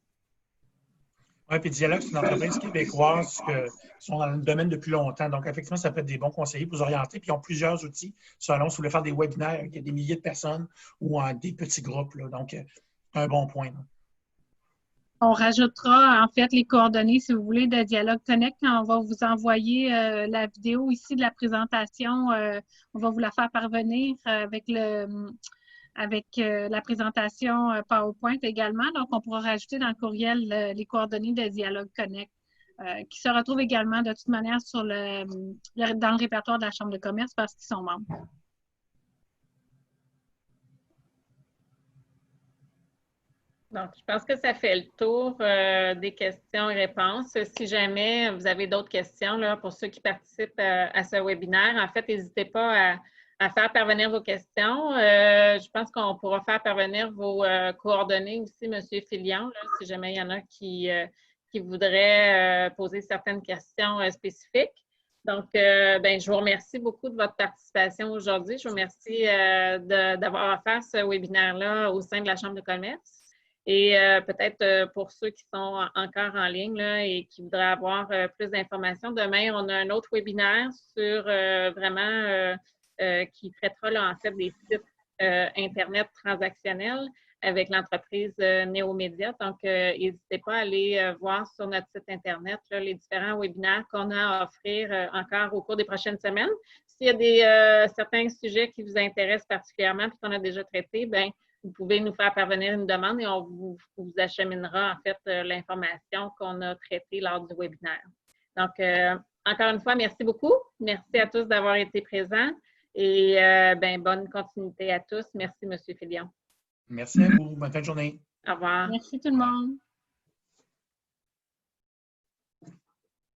Oui, puis Dialogue, c'est une entreprise québécoise qui sont dans le domaine depuis longtemps. Donc, effectivement, ça peut être des bons conseillers pour vous orienter. Puis, ils ont plusieurs outils selon si vous voulez faire des webinaires avec des milliers de personnes ou des petits groupes. Là. Donc, c'est un bon point. Là. On rajoutera en fait les coordonnées, si vous voulez, de Dialogue Connect. Quand on va vous envoyer la vidéo ici de la présentation, on va vous la faire parvenir avec la présentation PowerPoint également. Donc, on pourra rajouter dans le courriel les coordonnées de Dialogue Connect qui se retrouvent également de toute manière dans le répertoire de la Chambre de commerce parce qu'ils sont membres. Donc, je pense que ça fait le tour des questions et réponses. Si jamais vous avez d'autres questions là, pour ceux qui participent à ce webinaire, en fait, n'hésitez pas à faire parvenir vos questions. Je pense qu'on pourra faire parvenir vos coordonnées aussi, M. Filion, là, si jamais il y en a qui voudraient poser certaines questions spécifiques. Donc, je vous remercie beaucoup de votre participation aujourd'hui. Je vous remercie d'avoir offert ce webinaire-là au sein de la Chambre de commerce. Et peut-être pour ceux qui sont encore en ligne là, et qui voudraient avoir plus d'informations, demain, on a un autre webinaire sur vraiment qui traitera là, en fait des sites Internet transactionnel avec l'entreprise Néomédia. Donc, n'hésitez pas à aller voir sur notre site Internet là, les différents webinaires qu'on a à offrir encore au cours des prochaines semaines. S'il y a certains sujets qui vous intéressent particulièrement et qu'on a déjà traités, bien, vous pouvez nous faire parvenir une demande et on vous acheminera en fait l'information qu'on a traitée lors du webinaire. Donc, encore une fois, merci beaucoup. Merci à tous d'avoir été présents et bonne continuité à tous. Merci, M. Filion. Merci à vous. Bonne fin de journée. Au revoir. Merci tout le monde.